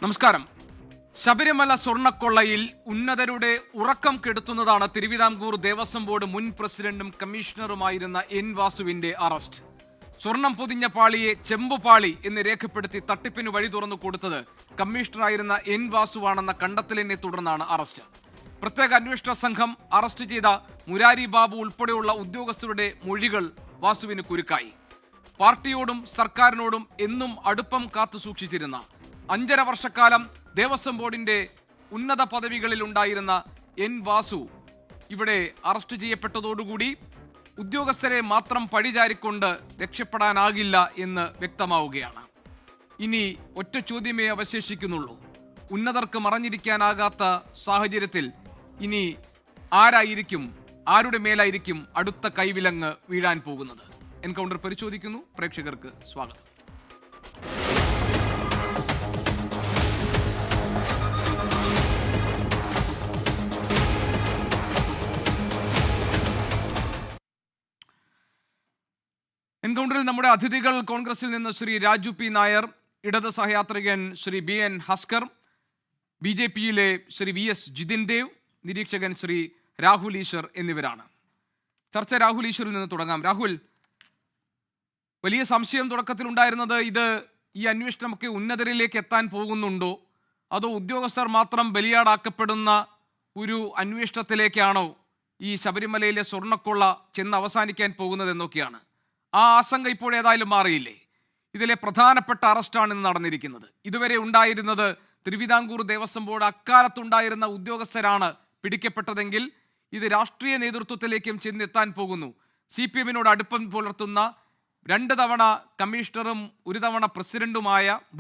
നമസ്കാരം. ശബരിമല സ്വർണ്ണക്കൊള്ളയിൽ ഉന്നതരുടെ ഉറക്കം കെടുത്തുന്നതാണ് തിരുവിതാംകൂർ ദേവസ്വം ബോർഡ് മുൻ പ്രസിഡന്റും കമ്മീഷണറുമായിരുന്ന എൻ വാസുവിന്റെ അറസ്റ്റ്. സ്വർണം പൊതിഞ്ഞ പാളിയെ ചെമ്പുപാളി എന്ന് രേഖപ്പെടുത്തി തട്ടിപ്പിന് വഴി തുറന്നു കൊടുത്തത് കമ്മീഷണറായിരുന്ന എൻ വാസുവാണെന്ന കണ്ടെത്തലിനെ തുടർന്നാണ് അറസ്റ്റ്. പ്രത്യേക അന്വേഷണ സംഘം അറസ്റ്റ് ചെയ്ത മുരാരി ബാബു ഉൾപ്പെടെയുള്ള ഉദ്യോഗസ്ഥരുടെ മൊഴികൾ വാസുവിന് കുരുക്കായി. പാർട്ടിയോടും സർക്കാരിനോടും എന്നും അടുപ്പം കാത്തു സൂക്ഷിച്ചിരുന്ന 5.5 വർഷക്കാലം ദേവസ്വം ബോർഡിന്റെ ഉന്നത പദവികളിൽ ഉണ്ടായിരുന്ന എൻ വാസു ഇവിടെ അറസ്റ്റ് ചെയ്യപ്പെട്ടതോടുകൂടി ഉദ്യോഗസ്ഥരെ മാത്രം പഴിചാരിക്കൊണ്ട് രക്ഷപ്പെടാനാകില്ല എന്ന് വ്യക്തമാവുകയാണ്. ഇനി ഒറ്റ ചോദ്യമേ അവശേഷിക്കുന്നുള്ളൂ. ഉന്നതർക്ക് മറഞ്ഞിരിക്കാനാകാത്ത സാഹചര്യത്തിൽ ഇനി ആരുടെ മേലായിരിക്കും അടുത്ത കൈവിലങ്ങ് വീഴാൻ പോകുന്നത്? എൻകൗണ്ടർ പരിശോധിക്കുന്നു. പ്രേക്ഷകർക്ക് സ്വാഗതം. എൻകൗണ്ടറിൽ നമ്മുടെ അതിഥികൾ കോൺഗ്രസിൽ നിന്ന് ശ്രീ രാജു പി നായർ, ഇടത് സഹയാത്രികൻ ശ്രീ ബി എൻ ഹസ്കർ, BJP-യിലെ ശ്രീ VS ജിതിൻ ദേവ്, നിരീക്ഷകൻ ശ്രീ രാഹുൽ ഈശ്വർ എന്നിവരാണ്. ചർച്ച രാഹുൽ ഈശ്വറിൽ നിന്ന് തുടങ്ങാം. രാഹുൽ, വലിയ സംശയം തുടക്കത്തിലുണ്ടായിരുന്നത് ഈ അന്വേഷണമൊക്കെ ഉന്നതരിലേക്ക് എത്താൻ പോകുന്നുണ്ടോ, അതോ ഉദ്യോഗസ്ഥർ മാത്രം ബലിയാടാക്കപ്പെടുന്ന ഒരു അന്വേഷണത്തിലേക്കാണോ ഈ ശബരിമലയിലെ സ്വർണ്ണക്കൊള്ള ചെന്ന് അവസാനിക്കാൻ പോകുന്നതെന്നൊക്കെയാണ്. ആ ആശങ്ക ഇപ്പോഴേതായാലും മാറിയില്ലേ? ഇതിലെ പ്രധാനപ്പെട്ട അറസ്റ്റാണ് ഇന്ന് നടന്നിരിക്കുന്നത്. ഇതുവരെ ഉണ്ടായിരുന്നത് തിരുവിതാംകൂർ ദേവസ്വം ബോർഡ് അക്കാലത്തുണ്ടായിരുന്ന ഉദ്യോഗസ്ഥരാണ് പിടിക്കപ്പെട്ടതെങ്കിൽ ഇത് രാഷ്ട്രീയ നേതൃത്വത്തിലേക്കും ചെന്നെത്താൻ പോകുന്നു. CPM-നോട് അടുപ്പം പുലർത്തുന്ന 2 തവണ കമ്മീഷണറും 1 തവണ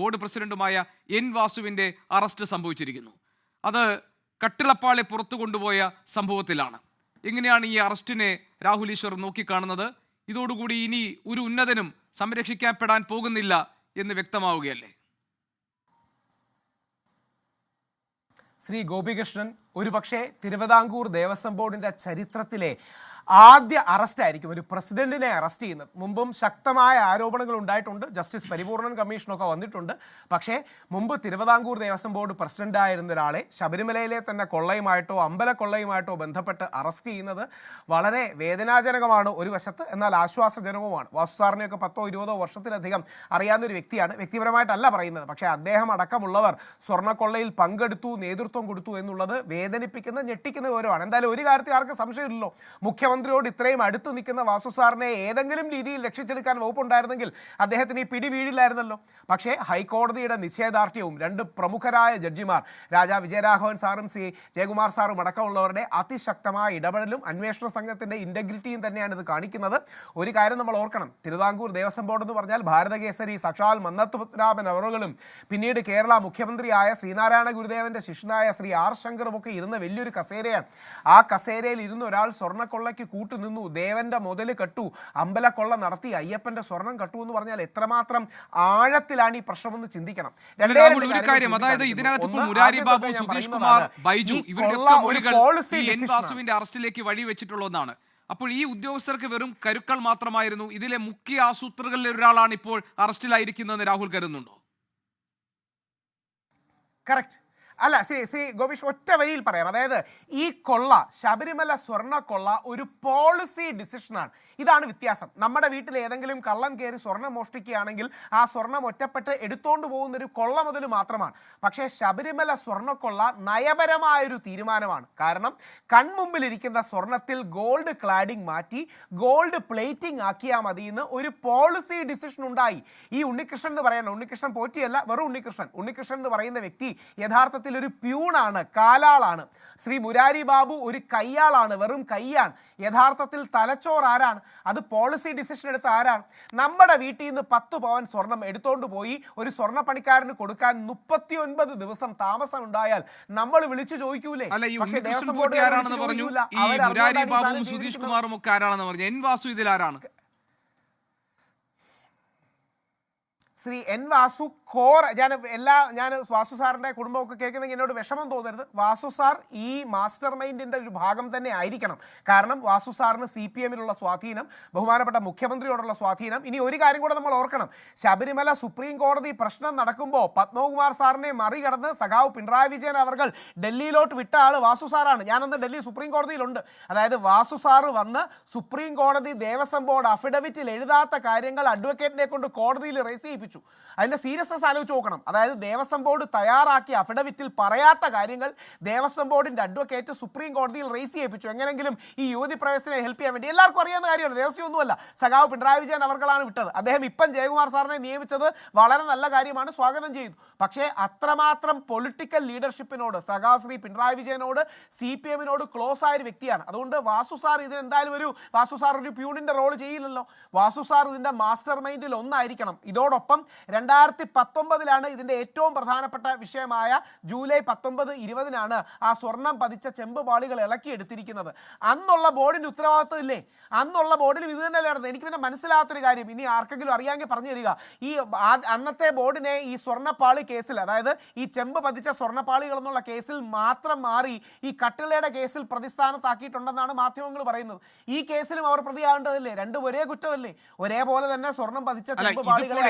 ബോർഡ് പ്രസിഡന്റുമായ എൻ വാസുവിന്റെ അറസ്റ്റ് സംഭവിച്ചിരിക്കുന്നു. അത് കട്ടിളപ്പാളെ പുറത്തു കൊണ്ടുപോയ സംഭവത്തിലാണ്. എങ്ങനെയാണ് ഈ അറസ്റ്റിനെ രാഹുൽ ഈശ്വർ നോക്കിക്കാണുന്നത്? ഇതോടുകൂടി ഇനി ഒരു ഉന്നതനും സംരക്ഷിക്കപ്പെടാൻ പോകുന്നില്ല എന്ന് വ്യക്തമാവുകയല്ലേ? ശ്രീ ഗോപികൃഷ്ണൻ, ഒരുപക്ഷെ തിരുവിതാംകൂർ ദേവസ്വം ബോർഡിന്റെ ചരിത്രത്തിലെ ആദ്യ അറസ്റ്റ് ആയിരിക്കും ഒരു പ്രസിഡന്റിനെ അറസ്റ്റ് ചെയ്യുന്നത്. മുമ്പും ശക്തമായ ആരോപണങ്ങൾ ഉണ്ടായിട്ടുണ്ട്. ജസ്റ്റിസ് പരിപൂർണൻ കമ്മീഷനൊക്കെ വന്നിട്ടുണ്ട്. പക്ഷേ മുമ്പ് തിരുവിതാംകൂർ ദേവസ്വം ബോർഡ് പ്രസിഡന്റായിരുന്ന ഒരാളെ ശബരിമലയിലെ തന്നെ കൊള്ളയുമായിട്ടോ അമ്പലക്കൊള്ളയുമായിട്ടോ ബന്ധപ്പെട്ട് അറസ്റ്റ് ചെയ്യുന്നത് വളരെ വേദനാജനകമാണ് ഒരു വശത്ത്, എന്നാൽ ആശ്വാസജനകവുമാണ്. വാസു സാറിനെയൊക്കെ 10-20 വർഷത്തിലധികം അറിയാവുന്ന ഒരു വ്യക്തിയാണ്. വ്യക്തിപരമായിട്ടല്ല പറയുന്നത്. പക്ഷേ അദ്ദേഹം അടക്കമുള്ളവർ സ്വർണ്ണക്കൊള്ളയിൽ പങ്കെടുത്തു, നേതൃത്വം കൊടുത്തു എന്നുള്ളത് വേദനിപ്പിക്കുന്ന, ഞെട്ടിക്കുന്ന വിവരമാണ്. എന്തായാലും ഒരു കാര്യത്തിൽ ആർക്കും സംശയമില്ലല്ലോ, മുഖ്യമന്ത്രിയോട് ഇത്രയും അടുത്ത് നിൽക്കുന്ന വാസു സാറിനെ ഏതെങ്കിലും രീതിയിൽ രക്ഷിച്ചെടുക്കാൻ വകുപ്പുണ്ടായിരുന്നെങ്കിൽ അദ്ദേഹത്തിന് ഈ പിടി വീഴില്ലായിരുന്നല്ലോ. പക്ഷേ ഹൈക്കോടതിയുടെ നിശ്ചയദാർഢ്യവും 2 പ്രമുഖരായ ജഡ്ജിമാർ, രാജാ വിജയരാഘവൻ സാറും ശ്രീ ജയകുമാർ സാറും അടക്കമുള്ളവരുടെ അതിശക്തമായ ഇടപെടലും അന്വേഷണ സംഘത്തിന്റെ ഇന്റഗ്രിറ്റിയും തന്നെയാണ് ഇത് കാണിക്കുന്നത്. ഒരു കാര്യം നമ്മൾ ഓർക്കണം, തിരുവിതാംകൂർ ദേവസ്വം ബോർഡ് എന്ന് പറഞ്ഞാൽ ഭാരതകേസരി സാക്ഷാൽ മന്നത്പത്മനാഭൻ അവറുകളും പിന്നീട് കേരള മുഖ്യമന്ത്രിയായ ശ്രീനാരായണ ഗുരുദേവന്റെ ശിഷ്യനായ ശ്രീ R ശങ്കറും ഒക്കെ ഇരുന്ന വലിയൊരു കസേരയാണ്. ആ കസേരയിൽ ഇരുന്ന ഒരാൾ സ്വർണ്ണക്കൊള്ളയ്ക്ക് കൂട്ടുനിന്നു, ദേവന്റെ മുതല് കെട്ടു, അമ്പലക്കൊള്ള നടത്തി, അയ്യപ്പന്റെ സ്വർണം കട്ടു എന്ന് പറഞ്ഞാൽ എത്രമാത്രം ആഴത്തിലാണ് ഈ പ്രശ്നമെന്ന് ചിന്തിക്കണം. ഒരു കാര്യം, അതായത് ഇതിനകത്ത് മുരാരി ബാബു, സുധീഷ് കുമാർ, ബൈജു ഇവരുടെ മൊഴികൾ എൻ വാസുവിന്റെ അറസ്റ്റിലേക്ക് വഴി വെച്ചിട്ടുള്ളതാണ്. അപ്പോൾ ഈ ഉദ്യോഗസ്ഥർക്ക് വെറും കരുക്കൾ മാത്രമായിരുന്നു. ഇതിലെ മുഖ്യ ആസൂത്രകരിൽ ഒരാളാണ് ഇപ്പോൾ അറസ്റ്റിലായിരിക്കുന്നതെന്ന് രാഹുൽ കരുതുന്നുണ്ടോ? കറക്റ്റ് അല്ല ശ്രീ ഗോപീഷ്, ഒറ്റ വരിയിൽ പറയാം. അതായത് ഈ കൊള്ള, ശബരിമല സ്വർണ്ണക്കൊള്ള ഒരു പോളിസി ഡിസിഷനാണ്. ഇതാണ് വ്യത്യാസം. നമ്മുടെ വീട്ടിൽ ഏതെങ്കിലും കള്ളൻ കയറി സ്വർണം മോഷ്ടിക്കുകയാണെങ്കിൽ ആ സ്വർണം ഒറ്റപ്പെട്ട് എടുത്തോണ്ട് പോകുന്നൊരു കൊള്ള മുതൽ മാത്രമാണ്. പക്ഷേ ശബരിമല സ്വർണ്ണക്കൊള്ള നയപരമായൊരു തീരുമാനമാണ്. കാരണം കൺമുമ്പിലിരിക്കുന്ന സ്വർണത്തിൽ ഗോൾഡ് ക്ലാഡിംഗ് മാറ്റി ഗോൾഡ് പ്ലേറ്റിംഗ് ആക്കിയാൽ മതി എന്ന് ഒരു പോളിസി ഡിസിഷൻ ഉണ്ടായി. ഈ ഉണ്ണികൃഷ്ണൻ എന്ന് പറയുന്നത്, ഉണ്ണികൃഷ്ണൻ പോറ്റിയല്ല, വെറും ഉണ്ണികൃഷ്ണൻ എന്ന് പറയുന്ന വ്യക്തി യഥാർത്ഥത്തിൽ ഒരു പ്യൂണാണ്, കാലാളാണ്. ശ്രീ മുരാരി ബാബു ഒരു കയ്യാളാണ്, വെറും കയ്യാണ്. യഥാർത്ഥത്തിൽ തലച്ചോറ് ആരാണ്? അത് പോളിസി ഡിസിഷൻ എടുത്ത ആരാണ്? നമ്മുടെ വീട്ടിൽ നിന്ന് 10 പവൻ സ്വർണം എടുത്തോണ്ട് പോയി ഒരു സ്വർണ്ണപ്പണിക്കാരന് കൊടുക്കാൻ 39 ദിവസം താമസം ഉണ്ടായാൽ നമ്മൾ വിളിച്ചു ചോദിക്കൂലേ? പക്ഷേ ദേവസ്വം ബോർഡ് സുധീഷ് കുമാറും ഒക്കെ ആരാണെന്ന് പറഞ്ഞു. എൻ വാസു ഇതിൽ ആരാണ്? ശ്രീ എൻ വാസു ഞാൻ വാസു സാറിന്റെ കുടുംബമൊക്കെ കേൾക്കുന്നെങ്കിൽ എന്നോട് വിഷമം തോന്നരുത്. വാസു സാർ ഈ മാസ്റ്റർ മൈൻഡിന്റെ ഒരു ഭാഗം തന്നെ ആയിരിക്കണം. കാരണം വാസു സാറിന് CPM-ലുള്ള സ്വാധീനം, ബഹുമാനപ്പെട്ട മുഖ്യമന്ത്രിയോടുള്ള സ്വാധീനം. ഇനി ഒരു കാര്യം കൂടെ നമ്മൾ ഓർക്കണം, ശബരിമല സുപ്രീം കോടതി പ്രശ്നം നടക്കുമ്പോൾ പത്മകുമാർ സാറിനെ മറികടന്ന് സഖാവ് പിണറായി വിജയൻ അവർ ഡൽഹിയിലോട്ട് വിട്ട ആള് വാസു സാറാണ്. ഞാനന്ന് ഡൽഹി സുപ്രീം കോടതിയിലുണ്ട്. അതായത് വാസു സാറ് വന്ന് സുപ്രീം കോടതി ദേവസ്വം ബോർഡ് അഫിഡവിറ്റിൽ എഴുതാത്ത കാര്യങ്ങൾ അഡ്വക്കേറ്റിനെ കൊണ്ട് കോടതിയിൽ റേസ് ചെയ്യിപ്പിച്ചു. അതിന്റെ സീരിയസ്നെസ് ആലോചിച്ച് നോക്കണം. അതായത് ദേവസ്വം ബോർഡ് തയ്യാറാക്കിയ അഫിഡവിറ്റിൽ പറയാത്ത കാര്യങ്ങൾ ദേവസ്വം ബോർഡിന്റെ അഡ്വക്കേറ്റ് സുപ്രീം കോടതിയിൽ റേസ് ചെയ്യിപ്പിച്ചു. എങ്ങനെങ്കിലും ഈ യുവതി പ്രവേശനത്തെ ഹെൽപ്പ് ചെയ്യാൻ വേണ്ടി. എല്ലാവർക്കും അറിയാവുന്ന കാര്യമാണ്, രഹസ്യമൊന്നുമല്ല. സഖാവ് പിണറായി വിജയൻ അവർകളാണ് വിട്ടത്. അദ്ദേഹം ഇപ്പം ജയകുമാർ സാറിനെ നിയമിച്ചത് വളരെ നല്ല കാര്യമാണ്, സ്വാഗതം ചെയ്തു. പക്ഷേ അത്രമാത്രം പൊളിറ്റിക്കൽ ലീഡർഷിപ്പിനോട് ശ്രീ പിണറായി വിജയനോട് CPM-നോട് ക്ലോസ് ആയ ഒരു വ്യക്തിയാണ്. അതുകൊണ്ട് വാസു സാർ ഇതിനെന്തായാലും വാസു സാർ ഒരു പ്യൂണിന്റെ റോൾ ചെയ്യില്ലല്ലോ. വാസു സാർ ഇതിന്റെ മാസ്റ്റർ മൈൻഡിൽ ഒന്നായിരിക്കണം. ഇതോടൊപ്പം 2019 ഇതിന്റെ ഏറ്റവും പ്രധാനപ്പെട്ട വിഷയമായ ജൂലൈ 19-20 ആ സ്വർണം പതിച്ച ചെമ്പ് പാളികൾ ഇളക്കിയെടുത്തിരിക്കുന്നത്. അന്നുള്ള ബോർഡിന് ഉത്തരവാദിത്വം ഇല്ലേ? അന്നുള്ള ബോർഡിലും ഇത് തന്നെയല്ലേ നടന്നത്? എനിക്ക് പിന്നെ മനസ്സിലാത്തൊരു കാര്യം, ഇനി ആർക്കെങ്കിലും അറിയാമെങ്കിൽ പറഞ്ഞു തരിക. ഈ അന്നത്തെ ബോർഡിനെ ഈ സ്വർണ്ണപ്പാളി കേസിൽ, അതായത് ഈ ചെമ്പ് പതിച്ച സ്വർണ്ണപ്പാളികൾ എന്നുള്ള കേസിൽ മാത്രം മാറി ഈ കട്ടിളയുടെ കേസിൽ പ്രതിസ്ഥാനത്താക്കിയിട്ടുണ്ടെന്നാണ് മാധ്യമങ്ങൾ പറയുന്നത്. ഈ കേസിലും അവർ പ്രതിയാകേണ്ടതല്ലേ? രണ്ടും ഒരേ കുറ്റമല്ലേ? ഒരേപോലെ തന്നെ സ്വർണം പതിച്ച ചെമ്പ് പാളികളെ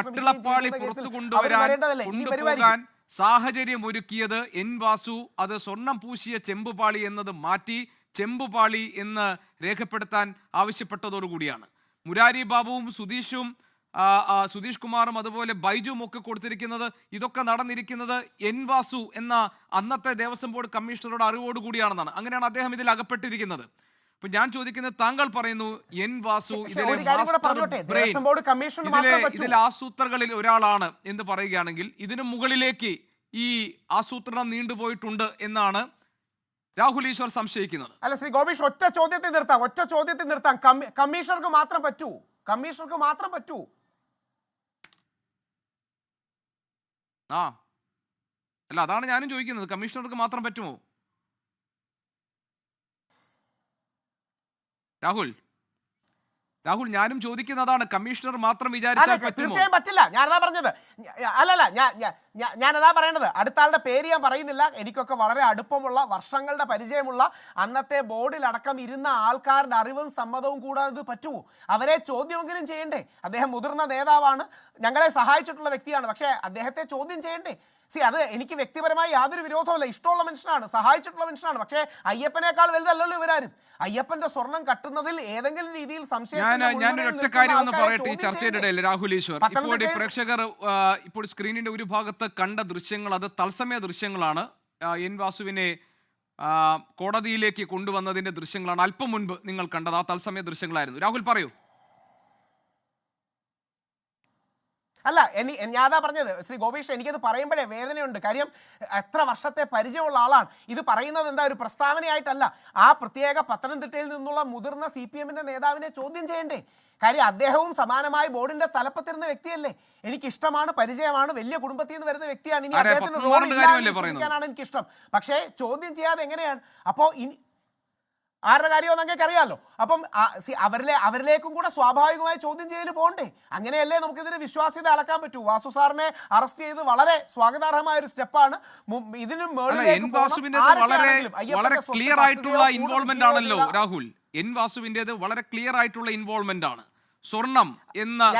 കട്ടിളപ്പാളി പുറത്തു കൊണ്ടുപോകാൻ സാഹചര്യം ഒരുക്കിയത് എൻ വാസു. അത് സ്വർണം പൂശിയ ചെമ്പുപാളി എന്നത് മാറ്റി ചെമ്പുപാളി എന്ന് രേഖപ്പെടുത്താൻ ആവശ്യപ്പെട്ടതോടുകൂടിയാണ്. മുരാരി ബാബുവും സുധീഷ് കുമാറും അതുപോലെ ബൈജുവും ഒക്കെ കൊടുത്തിരിക്കുന്നത്. ഇതൊക്കെ നടന്നിരിക്കുന്നത് എൻ വാസു എന്ന അന്നത്തെ ദേവസ്വം ബോർഡ് കമ്മീഷണറുടെ അറിവോടുകൂടിയാണെന്നാണ്. അങ്ങനെയാണ് അദ്ദേഹം ഇതിൽ അകപ്പെട്ടിരിക്കുന്നത്. അപ്പൊ ഞാൻ ചോദിക്കുന്നത്, താങ്കൾ പറയുന്നു എൻ വാസു ഇതിലെ ആസൂത്രകളിൽ ഒരാളാണ് എന്ന് പറയുകയാണെങ്കിൽ ഇതിനു മുകളിലേക്ക് ഈ ആസൂത്രണം നീണ്ടുപോയിട്ടുണ്ട് എന്നാണ് രാഹുൽ ഈശ്വർ സംശയിക്കുന്നത്. അല്ല ശ്രീ ഗോപീഷ്, ഒറ്റ ചോദ്യത്തിൽ നിർത്താം. കമ്മീഷണർക്ക് മാത്രം പറ്റൂ. അല്ല, അതാണ് ഞാനും ചോദിക്കുന്നത്, കമ്മീഷണർക്ക് മാത്രം പറ്റുമോ? രാഹുൽ ഞാനും ചോദിക്കുന്നതാണ്, കമ്മീഷണർ മാത്രം വിചാരിച്ചാൽ തീർച്ചയായും പറ്റില്ല. ഞാനതാ പറഞ്ഞത്. ഞാനതാ പറയേണ്ടത്. അടുത്ത ആളുടെ പേര് ഞാൻ പറയുന്നില്ല. എനിക്കൊക്കെ വളരെ അടുപ്പമുള്ള, വർഷങ്ങളുടെ പരിചയമുള്ള, അന്നത്തെ ബോർഡിലടക്കം ഇരുന്ന ആൾക്കാരുടെ അറിവും സമ്മതവും കൂടാതെ ഇത് പറ്റുമോ? അവരെ ചോദ്യമെങ്കിലും ചെയ്യണ്ടേ? അദ്ദേഹം മുതിർന്ന നേതാവാണ്, ഞങ്ങളെ സഹായിച്ചിട്ടുള്ള വ്യക്തിയാണ്. പക്ഷേ അദ്ദേഹത്തെ ചോദ്യം ചെയ്യണ്ടേ? അത് എനിക്ക് വ്യക്തിപരമായി യാതൊരു വിരോധമല്ല, ഇഷ്ടമുള്ള മനുഷ്യനാണ്, സഹായിച്ചിട്ടുള്ള മനുഷ്യനാണ്. പക്ഷേ അയ്യപ്പനേക്കാൾ വലുതല്ലല്ലോ ഇവരാരും. അയ്യപ്പന്റെ സ്വർണം കട്ടുന്നതിൽ ഏതെങ്കിലും രീതിയിൽ ഞാനൊരൊറ്റ കാര്യം ഒന്ന് പറയട്ടെ ഈ ചർച്ചയുടെ ഇടയിൽ. രാഹുൽ ഈശ്വർ, ഇപ്പോൾ പ്രേക്ഷകർ ഇപ്പോൾ സ്ക്രീനിന്റെ ഒരു ഭാഗത്ത് കണ്ട ദൃശ്യങ്ങൾ അത് തത്സമയ ദൃശ്യങ്ങളാണ്. എൻ വാസുവിനെ കോടതിയിലേക്ക് കൊണ്ടുവന്നതിന്റെ ദൃശ്യങ്ങളാണ് അല്പം മുൻപ് നിങ്ങൾ കണ്ടത്. ആ തത്സമയ ദൃശ്യങ്ങളായിരുന്നു. രാഹുൽ പറയൂ. അല്ല, ഞാനതാ പറഞ്ഞത് ശ്രീ ഗോപീഷ്, എനിക്കത് പറയുമ്പോഴേ വേദനയുണ്ട്. കാര്യം എത്ര വർഷത്തെ പരിചയമുള്ള ആളാണ്. ഇത് പറയുന്നത് എന്താ ഒരു പ്രസ്താവനയായിട്ടല്ല. ആ പ്രത്യേക പത്തനംതിട്ടയിൽ നിന്നുള്ള മുതിർന്ന CPM-ന്റെ നേതാവിനെ ചോദ്യം ചെയ്യണ്ടേ? കാര്യം അദ്ദേഹവും സമാനമായി ബോർഡിന്റെ തലപ്പത്തിരുന്ന വ്യക്തിയല്ലേ. എനിക്കിഷ്ടമാണ്, പരിചയമാണ്, വലിയ കുടുംബത്തിൽ നിന്ന് വരുന്ന വ്യക്തിയാണ്. ഇനി അദ്ദേഹത്തിന് റോളില്ലാതിരിക്കാനാണ് എനിക്കിഷ്ടം. പക്ഷേ ചോദ്യം ചെയ്യാതെ എങ്ങനെയാണ്? അപ്പോൾ ആരുടെ കാര്യമെന്ന് അങ്ങേക്ക് അറിയാമല്ലോ. അപ്പം അവരിലേക്കും കൂടെ സ്വാഭാവികമായി ചോദ്യം ചെയ്യൽ പോകണ്ടേ? അങ്ങനെയല്ലേ നമുക്കിതിന് വിശ്വാസ്യത അളക്കാൻ പറ്റൂ. വാസു സാറിനെ അറസ്റ്റ് ചെയ്ത് വളരെ സ്വാഗതാർഹമായ ഒരു സ്റ്റെപ്പാണ്. ഇതിനും വളരെ ക്ലിയർ ആയിട്ടുള്ള ഇൻവോൾവ്മെന്റ് ആണല്ലോ രാഹുൽ. എൻ വാസുവിന്റേത് വളരെ ക്ലിയർ ആയിട്ടുള്ള ഇൻവോൾവ്മെന്റ് ആണ്. സ്വർണം എന്ന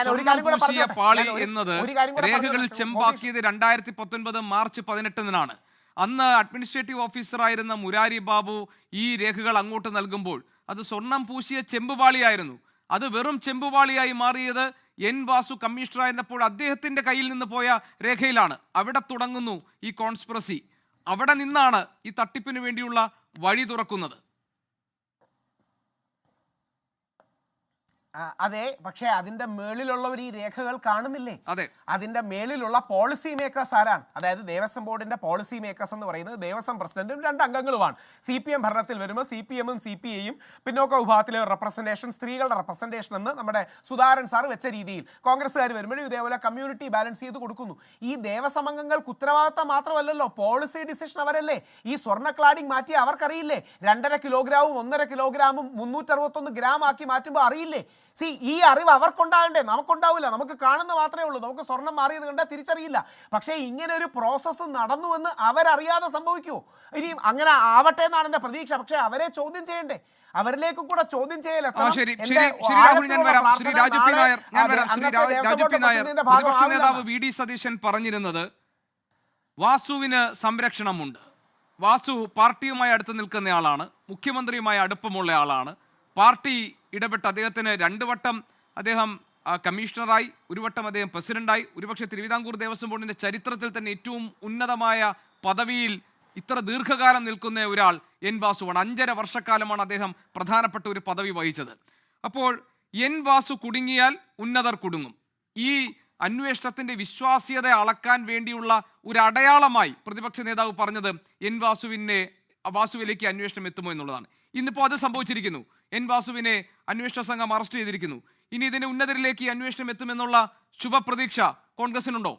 പൂശിയ പാളി എന്നത് രേഖകളിൽ ചെമ്പാക്കിയത് 2019 മാർച്ച് 18-നാണ്. അന്ന് അഡ്മിനിസ്ട്രേറ്റീവ് ഓഫീസറായിരുന്ന മുരാരി ബാബു ഈ രേഖകൾ അങ്ങോട്ട് നൽകുമ്പോൾ അത് സ്വർണം പൂശിയ ചെമ്പുപാളിയായിരുന്നു. അത് വെറും ചെമ്പുപാളിയായി മാറിയത് എൻ വാസു കമ്മീഷണറായിരുന്നപ്പോൾ അദ്ദേഹത്തിന്റെ കയ്യിൽ നിന്ന് പോയ രേഖയിലാണ്. അവിടെ തുടങ്ങുന്നു ഈ കോൺസ്പിറസി. അവിടെ നിന്നാണ് ഈ തട്ടിപ്പിന് വേണ്ടിയുള്ള വഴി തുറക്കുന്നത്. അതെ, പക്ഷെ അതിന്റെ മേളിലുള്ളവർ ഈ രേഖകൾ കാണുന്നില്ലേ? അതെ, അതിന്റെ മേളിലുള്ള പോളിസി മേക്കേഴ്സ് ആരാണ്? അതായത് ദേവസ്വം ബോർഡിന്റെ പോളിസി മേക്കേഴ്സ് എന്ന് പറയുന്നത് ദേവസ്വം പ്രസിഡന്റും 2 അംഗങ്ങളുമാണ്. CPM ഭരണത്തിൽ വരുമ്പോൾ CPM-ഉം CPI-യും പിന്നോക്ക വിഭാഗത്തിലെ റെപ്രസെന്റേഷൻ, സ്ത്രീകളുടെ റെപ്രസെന്റേഷൻ എന്ന് നമ്മുടെ സുധാകരൻ സാർ വെച്ച രീതിയിൽ കോൺഗ്രസ്സുകാർ വരുമ്പോഴും ഇതേപോലെ കമ്മ്യൂണിറ്റി ബാലൻസ് ചെയ്ത് കൊടുക്കുന്നു. ഈ ദേവസ്വം അംഗങ്ങൾക്ക് ഉത്തരവാദിത്തം മാത്രമല്ലല്ലോ, പോളിസി ഡിസിഷൻ അവരല്ലേ. ഈ സ്വർണ്ണ ക്ലാഡിംഗ് മാറ്റി അവർക്കറിയില്ലേ? 2.5 കിലോഗ്രാമും 1.5 കിലോഗ്രാമും 361 ഗ്രാം ആക്കി മാറ്റുമ്പോൾ അറിയില്ലേ? ഈ അറിവ് അവർക്കുണ്ടാകണ്ടേ? നമുക്കുണ്ടാവില്ല. നമുക്ക് കാണുന്ന മാത്രമേ ഉള്ളൂ. നമുക്ക് സ്വർണം മാറിയത് കണ്ടാൽ തിരിച്ചറിയില്ല. പക്ഷേ ഇങ്ങനെ ഒരു പ്രോസസ്സ് നടന്നു എന്ന് അവരറിയാതെ സംഭവിക്കുമോ? ഇനി അങ്ങനെ ആവട്ടെ എന്നാണ് എൻ്റെ പ്രതീക്ഷ. പക്ഷേ അവരെ ചോദ്യം ചെയ്യണ്ടേ? അവരിലേക്ക് കൂടെ ചോദ്യം ചെയ്യൽ പ്രതിപക്ഷ നേതാവ് വി ഡി സതീശൻ പറഞ്ഞിരുന്നത് വാസുവിന് സംരക്ഷണമുണ്ട്. വാസു പാർട്ടിയുമായി അടുത്ത് നിൽക്കുന്നയാളാണ്, മുഖ്യമന്ത്രിയുമായി അടുപ്പമുള്ള ആളാണ്. പാർട്ടി ഇടപെട്ട് അദ്ദേഹത്തിന് 2 വട്ടം അദ്ദേഹം കമ്മീഷണറായി, 1 വട്ടം അദ്ദേഹം പ്രസിഡന്റായി. ഒരുപക്ഷെ തിരുവിതാംകൂർ ദേവസ്വം ബോർഡിന്റെ ചരിത്രത്തിൽ തന്നെ ഏറ്റവും ഉന്നതമായ പദവിയിൽ ഇത്ര ദീർഘകാലം നിൽക്കുന്ന ഒരാൾ എൻ വാസുവാണ്. 5.5 വർഷക്കാലമാണ് അദ്ദേഹം പ്രധാനപ്പെട്ട ഒരു പദവി വഹിച്ചത്. അപ്പോൾ എൻ വാസു കുടുങ്ങിയാൽ ഉന്നതർ കുടുങ്ങും. ഈ അന്വേഷണത്തിന്റെ വിശ്വാസ്യത അളക്കാൻ വേണ്ടിയുള്ള ഒരു അടയാളമായി പ്രതിപക്ഷ നേതാവ് പറഞ്ഞത് എൻ വാസുവിലേക്ക് അന്വേഷണം എത്തുമോ എന്നുള്ളതാണ്. ഇന്നിപ്പോൾ അത് സംഭവിച്ചിരിക്കുന്നു. എൻ വാസുവിനെ അന്വേഷണ സംഘം അറസ്റ്റ് ചെയ്തിരിക്കുന്നു. ഇനി ഇതിന്റെ ഉന്നതരിലേക്ക് ഈ അന്വേഷണം എത്തുമെന്നുള്ള ശുഭപ്രതീക്ഷ കോൺഗ്രസിനുണ്ടോ?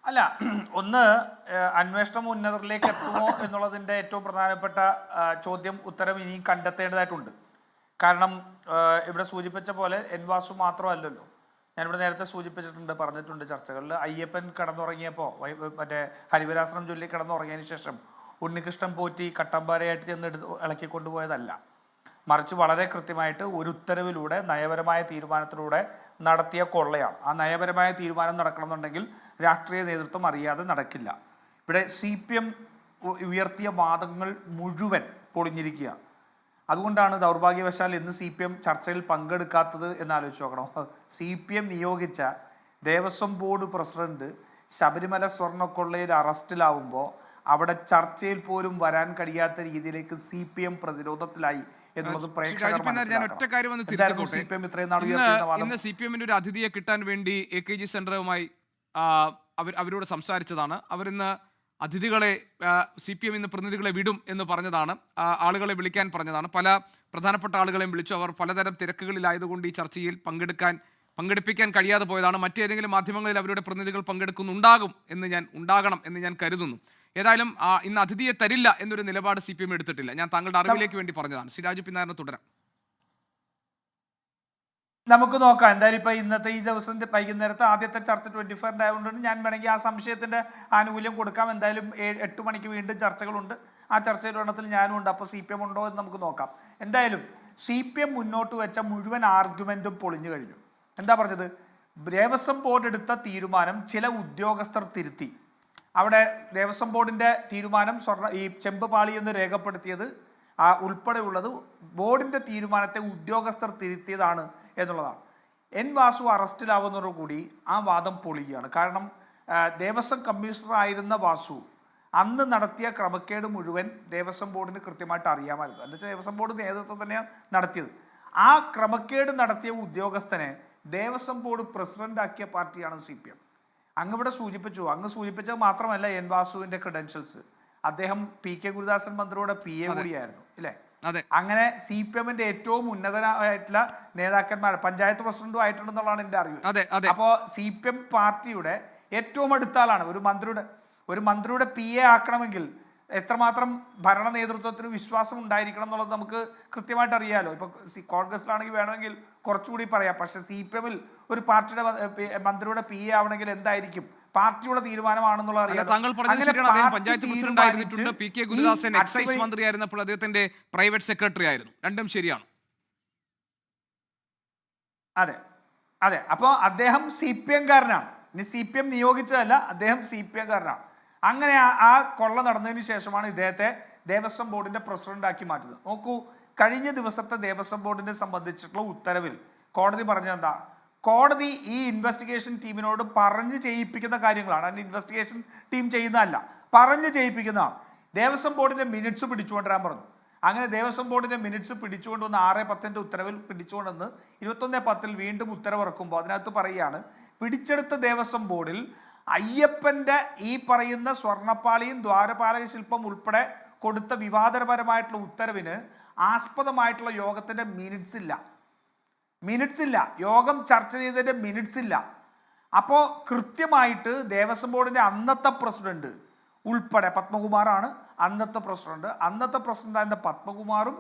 അല്ല, ഒന്ന് അന്വേഷണം ഉന്നതരിലേക്ക് എത്തുമോ എന്നുള്ളതിൻ്റെ ഏറ്റവും പ്രധാനപ്പെട്ട ഉത്തരം ഇനിയും കണ്ടെത്തേണ്ടതായിട്ടുണ്ട്. കാരണം ഇവിടെ സൂചിപ്പിച്ച പോലെ എൻ വാസു മാത്രമല്ലല്ലോ. ഞാനിവിടെ നേരത്തെ പറഞ്ഞിട്ടുണ്ട് ചർച്ചകളിൽ. അയ്യപ്പൻ കിടന്നുറങ്ങിയപ്പോൾ, മറ്റേ ഹരിവരാസനം ചൊല്ലി കിടന്നുറങ്ങിയതിന് ശേഷം ഉണ്ണികൃഷ്ണൻ പോറ്റി കട്ടമ്പാരയായിട്ട് ചെന്ന് ഇളക്കി കൊണ്ടുപോയതല്ല. മറിച്ച് വളരെ കൃത്യമായിട്ട് ഒരു ഉത്തരവിലൂടെ നയപരമായ തീരുമാനത്തിലൂടെ നടത്തിയ കൊള്ളയാണ്. ആ നയപരമായ തീരുമാനം നടക്കണമെന്നുണ്ടെങ്കിൽ രാഷ്ട്രീയ നേതൃത്വം അറിയാതെ നടക്കില്ല. ഇവിടെ CPM ഉയർത്തിയ വാദങ്ങൾ മുഴുവൻ പൊളിഞ്ഞിരിക്കുകയാണ്. അതുകൊണ്ടാണ് ദൗർഭാഗ്യവശാൽ ഇന്ന് CPM ചർച്ചയിൽ പങ്കെടുക്കാത്തത് എന്നാലോചിച്ച് നോക്കണം. CPM നിയോഗിച്ച ദേവസ്വം ബോർഡ് പ്രസിഡന്റ് ശബരിമല സ്വർണ്ണക്കൊള്ളയിൽ അറസ്റ്റിലാവുമ്പോൾ അവിടെ ചർച്ചയിൽ പോലും വരാൻ കഴിയാത്ത രീതിയിലേക്ക് CPM പ്രതിരോധത്തിലായി എന്നുള്ളത് പ്രേക്ഷകർ ഇന്ന് CPM-ന്റെ ഒരു അതിഥിയെ കിട്ടാൻ വേണ്ടി AKG സെന്ററുമായി അവരോട് സംസാരിച്ചതാണ്. അവരിന്ന് അതിഥികളെ CPM ഇന്ന് പ്രതിനിധികളെ വിടും എന്ന് പറഞ്ഞതാണ്. ആളുകളെ വിളിക്കാൻ പറഞ്ഞതാണ്. പല പ്രധാനപ്പെട്ട ആളുകളെയും വിളിച്ചു. അവർ പലതരം തിരക്കുകളിലായതുകൊണ്ട് ഈ ചർച്ചയിൽ പങ്കെടുപ്പിക്കാൻ കഴിയാതെ പോയതാണ്. മറ്റേതെങ്കിലും മാധ്യമങ്ങളിൽ അവരുടെ പ്രതിനിധികൾ ഉണ്ടാകണം എന്ന് ഞാൻ കരുതുന്നു. ഏതായാലും ഇന്ന് അതിഥിയെ തരില്ല എന്നൊരു നിലപാട് CPM എടുത്തിട്ടില്ല. ഞാൻ താങ്കളുടെ അറിവിലേക്ക് വേണ്ടി പറഞ്ഞതാണ്. ശ്രീ രാജു പി നായർ തുടരാം. നമുക്ക് നോക്കാം. എന്തായാലും ഇപ്പം ഇന്നത്തെ ഈ ദിവസം വൈകുന്നേരത്തെ ആദ്യത്തെ ചർച്ച 24 ആയതുകൊണ്ട് ഞാൻ വേണമെങ്കിൽ ആ സംശയത്തിൻ്റെ ആനുകൂല്യം കൊടുക്കാം. എന്തായാലും 8 മണിക്ക് വീണ്ടും ചർച്ചകളുണ്ട്. ആ ചർച്ചയുടെ എണ്ണത്തിൽ ഞാനും ഉണ്ട്. അപ്പോൾ CPM ഉണ്ടോ എന്ന് നമുക്ക് നോക്കാം. എന്തായാലും CPM മുന്നോട്ട് വെച്ച മുഴുവൻ ആർഗ്യുമെൻറ്റും പൊളിഞ്ഞു കഴിഞ്ഞു. എന്താ പറഞ്ഞത്? ദേവസ്വം ബോർഡ് എടുത്ത തീരുമാനം ചില ഉദ്യോഗസ്ഥർ തിരുത്തി. അവിടെ ദേവസ്വം ബോർഡിൻ്റെ തീരുമാനം ഈ ചെമ്പ് പാളി എന്ന് രേഖപ്പെടുത്തിയത് ഉൾപ്പെടെയുള്ളത് ബോർഡിൻ്റെ തീരുമാനത്തെ ഉദ്യോഗസ്ഥർ തിരുത്തിയതാണ് എന്നുള്ളതാണ്. എൻ വാസു അറസ്റ്റിലാവുന്നതോടുകൂടി ആ വാദം പൊളിയുകയാണ്. കാരണം ദേവസ്വം കമ്മീഷണർ ആയിരുന്ന വാസു അന്ന് നടത്തിയ ക്രമക്കേട് മുഴുവൻ ദേവസ്വം ബോർഡിന് കൃത്യമായിട്ട് അറിയാമായിരുന്നു. എന്താ വെച്ചാൽ ദേവസ്വം ബോർഡ് നേതൃത്വം തന്നെയാണ് നടത്തിയത്. ആ ക്രമക്കേട് നടത്തിയ ഉദ്യോഗസ്ഥനെ ദേവസ്വം ബോർഡ് പ്രസിഡന്റാക്കിയ പാർട്ടിയാണ് CPM. അങ്ങ് സൂചിപ്പിച്ചത് മാത്രമല്ല എൻ വാസുവിൻ്റെ ക്രെഡൻഷ്യൽസ്. അദ്ദേഹം PK ഗുരുദാസൻ മന്ത്രിയുടെ PA കൂടിയായിരുന്നു, ഇല്ലേ? അങ്ങനെ CPM-ന്റെ ഏറ്റവും ഉന്നതനായിട്ടുള്ള നേതാക്കന്മാർ പഞ്ചായത്ത് പ്രസിഡന്റും ആയിട്ടുണ്ടെന്നുള്ളതാണ് എൻ്റെ അറിവ്. അപ്പോൾ CPM പാർട്ടിയുടെ ഏറ്റവും അടുത്ത ആളാണ്. ഒരു മന്ത്രിയുടെ PA ആക്കണമെങ്കിൽ എത്രമാത്രം ഭരണ നേതൃത്വത്തിന് വിശ്വാസം ഉണ്ടായിരിക്കണം എന്നുള്ളത് നമുക്ക് കൃത്യമായിട്ട് അറിയാമല്ലോ. ഇപ്പോൾ കോൺഗ്രസിലാണെങ്കിൽ വേണമെങ്കിൽ കുറച്ചുകൂടി പറയാം. പക്ഷേ CPM-ൽ ഒരു പാർട്ടിയുടെ മന്ത്രിയുടെ PA ആവണമെങ്കിൽ എന്തായിരിക്കും? പാർട്ടിയുടെ തീരുമാനമാണെന്നുള്ളത് അറിയാം. പഞ്ചായത്ത് പ്രസിഡന്റ് ആയിരുന്നിട്ടുണ്ട്. PK ഗുരുദാസൻ എക്സൈസ് മന്ത്രിയായിരുന്നപ്പോൾ അദ്ദേഹത്തിന്റെ പ്രൈവറ്റ് സെക്രട്ടറി ആയിരുന്നു. രണ്ടും ശരിയാണ്. അതെ. അപ്പോൾ അദ്ദേഹം CPM-കാരനാണ്. ഇനി CPM നിയോഗിച്ചതല്ല, അദ്ദേഹം CPM-കാരനാണ്. അങ്ങനെ ആ കൊള്ള നടന്നതിന് ശേഷമാണ് ഇദ്ദേഹത്തെ ദേവസ്വം ബോർഡിന്റെ പ്രസിഡന്റാക്കി മാറ്റുന്നത്. നോക്കൂ, കഴിഞ്ഞ ദിവസത്തെ ദേവസ്വം ബോർഡിനെ സംബന്ധിച്ചിട്ടുള്ള ഉത്തരവിൽ കോടതി പറഞ്ഞതെന്താ? കോടതി ഈ ഇൻവെസ്റ്റിഗേഷൻ ടീമിനോട് പറഞ്ഞു ചെയ്യിപ്പിക്കുന്ന കാര്യങ്ങളാണ്. അതിന് ഇൻവെസ്റ്റിഗേഷൻ ടീം ചെയ്യുന്നതല്ല, പറഞ്ഞു ചെയ്യിപ്പിക്കുന്നതാണ്. ദേവസ്വം ബോർഡിന്റെ മിനിറ്റ്സ് പിടിച്ചുകൊണ്ടുവരാൻ പറഞ്ഞു. അങ്ങനെ ദേവസ്വം ബോർഡിന്റെ മിനിറ്റ്സ് പിടിച്ചുകൊണ്ടുവന്ന് 6/10 ഉത്തരവിൽ പിടിച്ചുകൊണ്ടുവന്ന് 21/10 വീണ്ടും ഉത്തരവിറക്കുമ്പോൾ അതിനകത്ത് പറയുകയാണ്, പിടിച്ചെടുത്ത ദേവസ്വം ബോർഡിൽ അയ്യപ്പൻ്റെ ഈ പറയുന്ന സ്വർണ്ണപ്പാളിയും ദ്വാരപാലക ശില്പം ഉൾപ്പെടെ കൊടുത്ത വിവാദപരമായിട്ടുള്ള ഉത്തരവിന് ആസ്പദമായിട്ടുള്ള യോഗത്തിൻ്റെ മിനിറ്റ്സ് ഇല്ല. യോഗം ചർച്ച ചെയ്തതിൻ്റെ മിനിറ്റ്സ് ഇല്ല. അപ്പോൾ കൃത്യമായിട്ട് ദേവസ്വം ബോർഡിൻ്റെ അന്നത്തെ പ്രസിഡന്റ് ഉൾപ്പെടെ പത്മകുമാറാണ് അന്നത്തെ പ്രസിഡന്റായിരുന്ന പത്മകുമാറും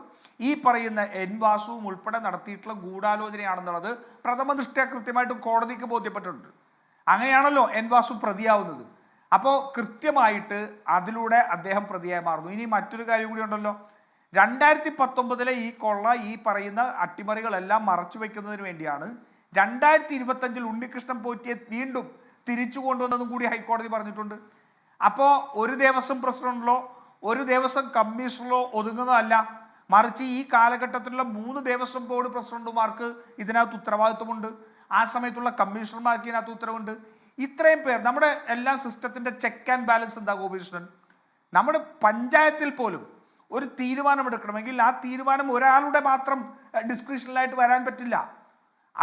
ഈ പറയുന്ന എൻ വാസുവും ഉൾപ്പെടെ നടത്തിയിട്ടുള്ള ഗൂഢാലോചനയാണെന്നുള്ളത് പ്രഥമ ദൃഷ്ട്യാ കൃത്യമായിട്ട് കോടതിക്ക് ബോധ്യപ്പെട്ടിട്ടുണ്ട്. അങ്ങനെയാണല്ലോ എൻ വാസു പ്രതിയാവുന്നത്. അപ്പോൾ കൃത്യമായിട്ട് അതിലൂടെ അദ്ദേഹം പ്രതിയായി മാറുന്നു. ഇനി മറ്റൊരു കാര്യം കൂടി ഉണ്ടല്ലോ, 2019 ഈ കൊള്ള, ഈ പറയുന്ന അട്ടിമറികളെല്ലാം മറച്ചു വെക്കുന്നതിന് വേണ്ടിയാണ് 2025 ഉണ്ണികൃഷ്ണൻ പോറ്റിയെ വീണ്ടും തിരിച്ചു കൊണ്ടുവന്നതും കൂടി ഹൈക്കോടതി പറഞ്ഞിട്ടുണ്ട്. അപ്പോൾ ഒരു ദേവസ്വം പ്രസിഡന്റിലോ ഒരു ദേവസ്വം കമ്മീഷണറോ ഒതുങ്ങുന്നതല്ല, മറിച്ച് ഈ കാലഘട്ടത്തിലുള്ള 3 ദേവസ്വം ബോർഡ് പ്രസിഡന്റുമാർക്ക് ഇതിനകത്ത് ഉത്തരവാദിത്വമുണ്ട്. ആ സമയത്തുള്ള കമ്മീഷണർമാർക്ക് ഇതിനകത്ത് ഉത്തരവുണ്ട്. ഇത്രയും പേർ നമ്മുടെ എല്ലാ സിസ്റ്റത്തിൻ്റെ ചെക്ക് ആൻഡ് ബാലൻസ് എന്താ ഗോപികൃഷ്ണൻ? നമ്മുടെ പഞ്ചായത്തിൽ പോലും ഒരു തീരുമാനമെടുക്കണമെങ്കിൽ ആ തീരുമാനം ഒരാളുടെ മാത്രം ഡിസ്ക്രിപ്ഷനിലായിട്ട് വരാൻ പറ്റില്ല.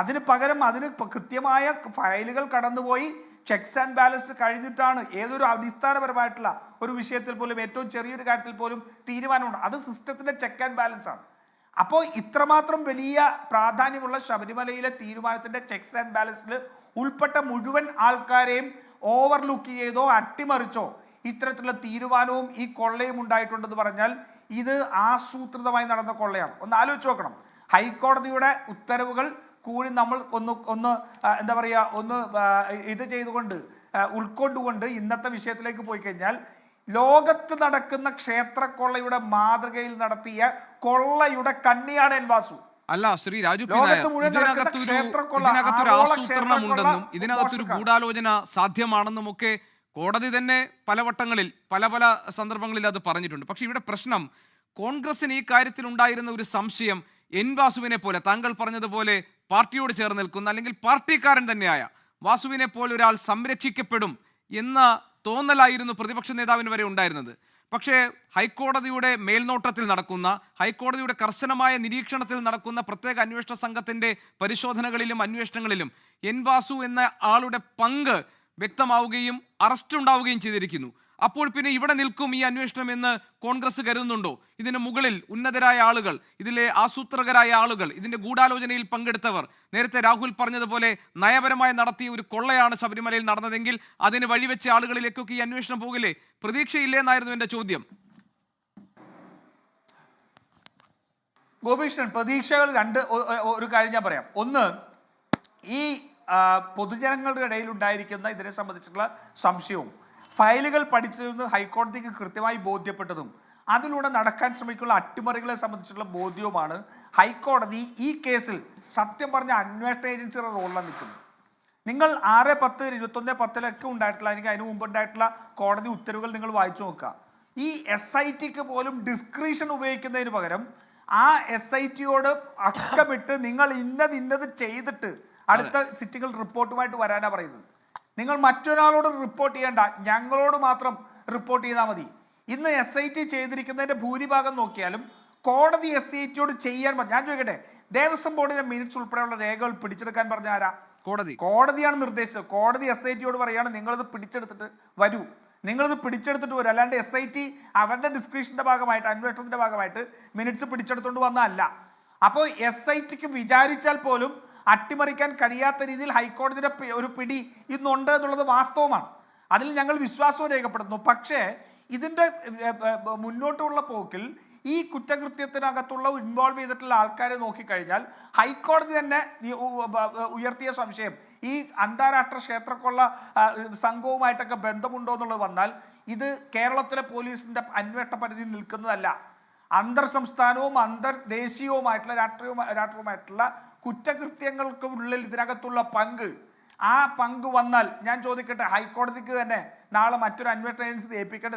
അതിന് പകരം അതിന് കൃത്യമായ ഫയലുകൾ കടന്നുപോയി ചെക്സ് ആൻഡ് ബാലൻസ് കഴിഞ്ഞിട്ടാണ് ഏതൊരു അടിസ്ഥാനപരമായിട്ടുള്ള ഒരു വിഷയത്തിൽ പോലും, ഏറ്റവും ചെറിയൊരു കാര്യത്തിൽ പോലും തീരുമാനമുണ്ട്. അത് സിസ്റ്റത്തിൻ്റെ ചെക്ക് ആൻഡ് ബാലൻസ് ആണ്. അപ്പോൾ ഇത്രമാത്രം വലിയ പ്രാധാന്യമുള്ള ശബരിമലയിലെ തീരുമാനത്തിൻ്റെ ചെക്സ് ആൻഡ് ബാലൻസിൽ ഉൾപ്പെട്ട മുഴുവൻ ആൾക്കാരെയും ഓവർലുക്ക് ചെയ്തോ അട്ടിമറിച്ചോ ഇത്തരത്തിലുള്ള തീരുമാനവും ഈ കൊള്ളയും ഉണ്ടായിട്ടുണ്ടെന്ന് പറഞ്ഞാൽ ഇത് ആസൂത്രിതമായി നടന്ന കൊള്ളയാണ്. ഒന്ന് ആലോചിച്ച് നോക്കണം. ഹൈക്കോടതിയുടെ ഉത്തരവുകൾ കൂടി നമ്മൾ എന്താ പറയുക, ഇത് ചെയ്തുകൊണ്ട് ഉൾക്കൊണ്ടുകൊണ്ട് ഇന്നത്തെ വിഷയത്തിലേക്ക് പോയി കഴിഞ്ഞാൽ ലോകത്ത് നടക്കുന്ന ക്ഷേത്രക്കൊള്ളയുടെ മാതൃകയിൽ നടത്തിയ കൊള്ളയുടെ കണ്ണിയാണ് എൻ വാസു. അല്ല ശ്രീ രാജു പി നായർ, ഇതിനകത്തൊരു ആസൂത്രണമുണ്ടെന്നും ഇതിനകത്തൊരു ഗൂഢാലോചന സാധ്യമാണെന്നും ഒക്കെ കോടതി തന്നെ പലവട്ടങ്ങളിൽ പല സന്ദർഭങ്ങളിൽ അത് പറഞ്ഞിട്ടുണ്ട്. പക്ഷെ ഇവിടെ പ്രശ്നം, കോൺഗ്രസിന് ഈ കാര്യത്തിൽ ഉണ്ടായിരുന്ന ഒരു സംശയം എൻ വാസുവിനെ പോലെ, താങ്കൾ പറഞ്ഞതുപോലെ പാർട്ടിയോട് ചേർന്ന് നിൽക്കുന്ന അല്ലെങ്കിൽ പാർട്ടിക്കാരൻ തന്നെയായ വാസുവിനെ പോലെ ഒരാൾ സംരക്ഷിക്കപ്പെടും എന്ന തോന്നലായിരുന്നു പ്രതിപക്ഷ നേതാവിന് വരെ ഉണ്ടായിരുന്നത്. പക്ഷേ ഹൈക്കോടതിയുടെ മേൽനോട്ടത്തിൽ നടക്കുന്ന, ഹൈക്കോടതിയുടെ കർശനമായ നിരീക്ഷണത്തിൽ നടക്കുന്ന പ്രത്യേക അന്വേഷണ സംഘത്തിൻ്റെ പരിശോധനകളിലും അന്വേഷണങ്ങളിലും എൻ വാസു എന്ന ആളുടെ പങ്ക് വ്യക്തമാവുകയും അറസ്റ്റ് ഉണ്ടാവുകയും ചെയ്തിരിക്കുന്നു. അപ്പോൾ പിന്നെ ഇവിടെ നിൽക്കും ഈ അന്വേഷണം എന്ന് കോൺഗ്രസ് കരുതുന്നുണ്ടോ? ഇതിന് മുകളിൽ ഉന്നതരായ ആളുകൾ, ഇതിലെ ആസൂത്രകരായ ആളുകൾ, ഇതിന്റെ ഗൂഢാലോചനയിൽ പങ്കെടുത്തവർ, നേരത്തെ രാഹുൽ പറഞ്ഞതുപോലെ നയപരമായി നടത്തിയ ഒരു കൊള്ളയാണ് ശബരിമലയിൽ നടന്നതെങ്കിൽ അതിന് വഴിവെച്ച ആളുകളിലേക്കൊക്കെ ഈ അന്വേഷണം പോകില്ലേ? പ്രതീക്ഷയില്ലേ എന്നായിരുന്നു എന്റെ ചോദ്യം. ഗോപികൃഷ്ണൻ, പ്രതീക്ഷകൾ ഒരു കാര്യം ഞാൻ പറയാം. ഒന്ന്, ഈ പൊതുജനങ്ങളുടെ ഇടയിൽ ഉണ്ടായിരിക്കുന്ന ഇതിനെ സംബന്ധിച്ചുള്ള സംശയവും ഫയലുകൾ പഠിച്ചിരുന്ന് ഹൈക്കോടതിക്ക് കൃത്യമായി ബോധ്യപ്പെട്ടതും അതിലൂടെ നടക്കാൻ ശ്രമിക്കുന്ന അട്ടിമറികളെ സംബന്ധിച്ചുള്ള ബോധ്യവുമാണ് ഹൈക്കോടതി ഈ കേസിൽ സത്യം പറഞ്ഞ അന്വേഷണ ഏജൻസിയുടെ റോളിലാണ് നിൽക്കുന്നത്. നിങ്ങൾ 6/10/21/10 ഉണ്ടായിട്ടുള്ള, അല്ലെങ്കിൽ അതിന് മുമ്പ് ഉണ്ടായിട്ടുള്ള കോടതി ഉത്തരവുകൾ നിങ്ങൾ വായിച്ചു നോക്കുക. ഈ SITക്ക് പോലും ഡിസ്ക്രിഷൻ ഉപയോഗിക്കുന്നതിന് പകരം ആ SITയോട് അക്കമിട്ട് നിങ്ങൾ ഇന്നത് ചെയ്തിട്ട് അടുത്ത സിറ്റികൾ റിപ്പോർട്ടുമായിട്ട് വരാനാണ് പറയുന്നത്. നിങ്ങൾ മറ്റൊരാളോട് റിപ്പോർട്ട് ചെയ്യേണ്ട, ഞങ്ങളോട് മാത്രം റിപ്പോർട്ട് ചെയ്താൽ മതി. ഇന്ന് SIT ചെയ്തിരിക്കുന്നതിൻ്റെ ഭൂരിഭാഗം നോക്കിയാലും കോടതി SITയോട് ചെയ്യാൻ ഞാൻ ചോദിക്കട്ടെ, ദേവസ്വം ബോർഡിന്റെ മിനിറ്റ്സ് ഉൾപ്പെടെയുള്ള രേഖകൾ പിടിച്ചെടുക്കാൻ പറഞ്ഞ ആരാ? കോടതിയാണ് നിർദ്ദേശിച്ചത്. കോടതി SITയോട് പറയാണ് നിങ്ങളിത് പിടിച്ചെടുത്തിട്ട് വരൂ, നിങ്ങളിത് പിടിച്ചെടുത്തിട്ട് വരും. അല്ലാണ്ട് SIT അവരുടെ ഡിസ്ക്രിപ്ഷൻ്റെ ഭാഗമായിട്ട്, അന്വേഷണത്തിൻ്റെ ഭാഗമായിട്ട് മിനിറ്റ്സ് പിടിച്ചെടുത്തുകൊണ്ട് വന്നതല്ല. അപ്പോൾ SITക്ക് വിചാരിച്ചാൽ പോലും അട്ടിമറിക്കാൻ കഴിയാത്ത രീതിയിൽ ഹൈക്കോടതിയുടെ ഒരു പിടി ഇന്നുണ്ട് എന്നുള്ളത് വാസ്തവമാണ്. അതിൽ ഞങ്ങൾ വിശ്വാസവും രേഖപ്പെടുത്തുന്നു. പക്ഷേ ഇതിൻ്റെ മുന്നോട്ടുള്ള പോക്കിൽ ഈ കുറ്റകൃത്യത്തിനകത്തുള്ള ഇൻവോൾവ് ചെയ്തിട്ടുള്ള ആൾക്കാരെ നോക്കിക്കഴിഞ്ഞാൽ ഹൈക്കോടതി തന്നെ ഉയർത്തിയ സംശയം, ഈ അന്താരാഷ്ട്ര ക്ഷേത്രക്കൊള്ള സംഘവുമായിട്ടൊക്കെ ബന്ധമുണ്ടോ എന്നുള്ളത് വന്നാൽ ഇത് കേരളത്തിലെ പോലീസിൻ്റെ അന്വേഷണ പരിധിയിൽ നിൽക്കുന്നതല്ല. അന്തർ സംസ്ഥാനവും അന്തർദേശീയവുമായിട്ടുള്ള രാഷ്ട്രീയവുമായിട്ടുള്ള കുറ്റകൃത്യങ്ങൾക്ക് ഉള്ളിൽ ഇതിനകത്തുള്ള പങ്ക്, ആ പങ്ക് വന്നാൽ ഞാൻ ചോദിക്കട്ടെ, ഹൈക്കോടതിക്ക് തന്നെ നാളെ മറ്റൊരു അന്വേഷണ ഏജൻസി ഏൽപ്പിക്കേണ്ട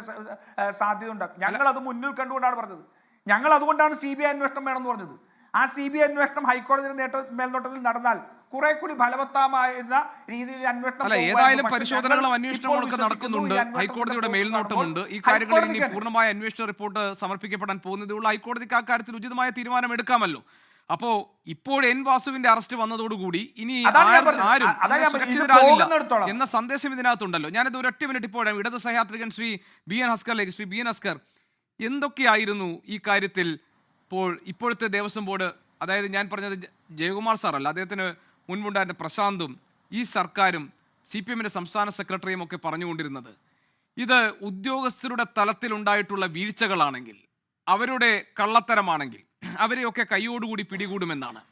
സാധ്യത ഉണ്ട്. ഞങ്ങൾ അത് മുന്നിൽ കണ്ടുകൊണ്ടാണ് പറഞ്ഞത്. ഞങ്ങൾ അതുകൊണ്ടാണ് CBI അന്വേഷണം വേണമെന്ന് പറഞ്ഞത്. ആ CBI അന്വേഷണം ഹൈക്കോടതിയുടെ മേൽനോട്ടത്തിൽ നടന്നാൽ കുറെ കൂടി ഫലവത്താകുന്ന രീതിയിൽ അന്വേഷണം. ഏതായാലും പരിശോധനകളും അന്വേഷണങ്ങളും ഒക്കെ നടക്കുന്നുണ്ട്, ഹൈക്കോടതിയുടെ മേൽനോട്ടമുണ്ട്. ഈ കാര്യങ്ങളിൽ ഇനി പൂർണ്ണമായ അന്വേഷണ റിപ്പോർട്ട് സമർപ്പിക്കപ്പെടാൻ പോകുന്നതേ ഉള്ളൂ. ഹൈക്കോടതിക്ക് ആ കാര്യത്തിൽ ഉചിതമായ തീരുമാനം എടുക്കാമല്ലോ. അപ്പോ ഇപ്പോൾ എൻ വാസുവിന്റെ അറസ്റ്റ് വന്നതോടുകൂടി ഇനി ആരും സുരക്ഷിതരാകില്ല എന്ന സന്ദേശം ഇതിനകത്തുണ്ടല്ലോ. ഞാനിത് ഒരൊറ്റ മിനിറ്റ് ഇപ്പോഴും ഇടത് സഹയാത്രികൻ ശ്രീ BN ഹസ്കറിലേക്ക്. ശ്രീ BN ഹസ്കർ, എന്തൊക്കെയായിരുന്നു ഈ കാര്യത്തിൽ ഇപ്പോഴത്തെ ദേവസ്വം ബോർഡ്, അതായത് ഞാൻ പറഞ്ഞത് ജയകുമാർ സാറല്ല, അദ്ദേഹത്തിന് മുൻപുണ്ടായിരുന്ന പ്രശാന്തും ഈ സർക്കാരും CPMന്റെ സംസ്ഥാന സെക്രട്ടറിയും ഒക്കെ പറഞ്ഞുകൊണ്ടിരുന്നത്, ഇത് ഉദ്യോഗസ്ഥരുടെ തലത്തിലുണ്ടായിട്ടുള്ള വീഴ്ചകളാണെങ്കിൽ, അവരുടെ കള്ളത്തരമാണെങ്കിൽ അവരെയൊക്കെ കൈയോടുകൂടി പിടികൂടുമെന്നാണ്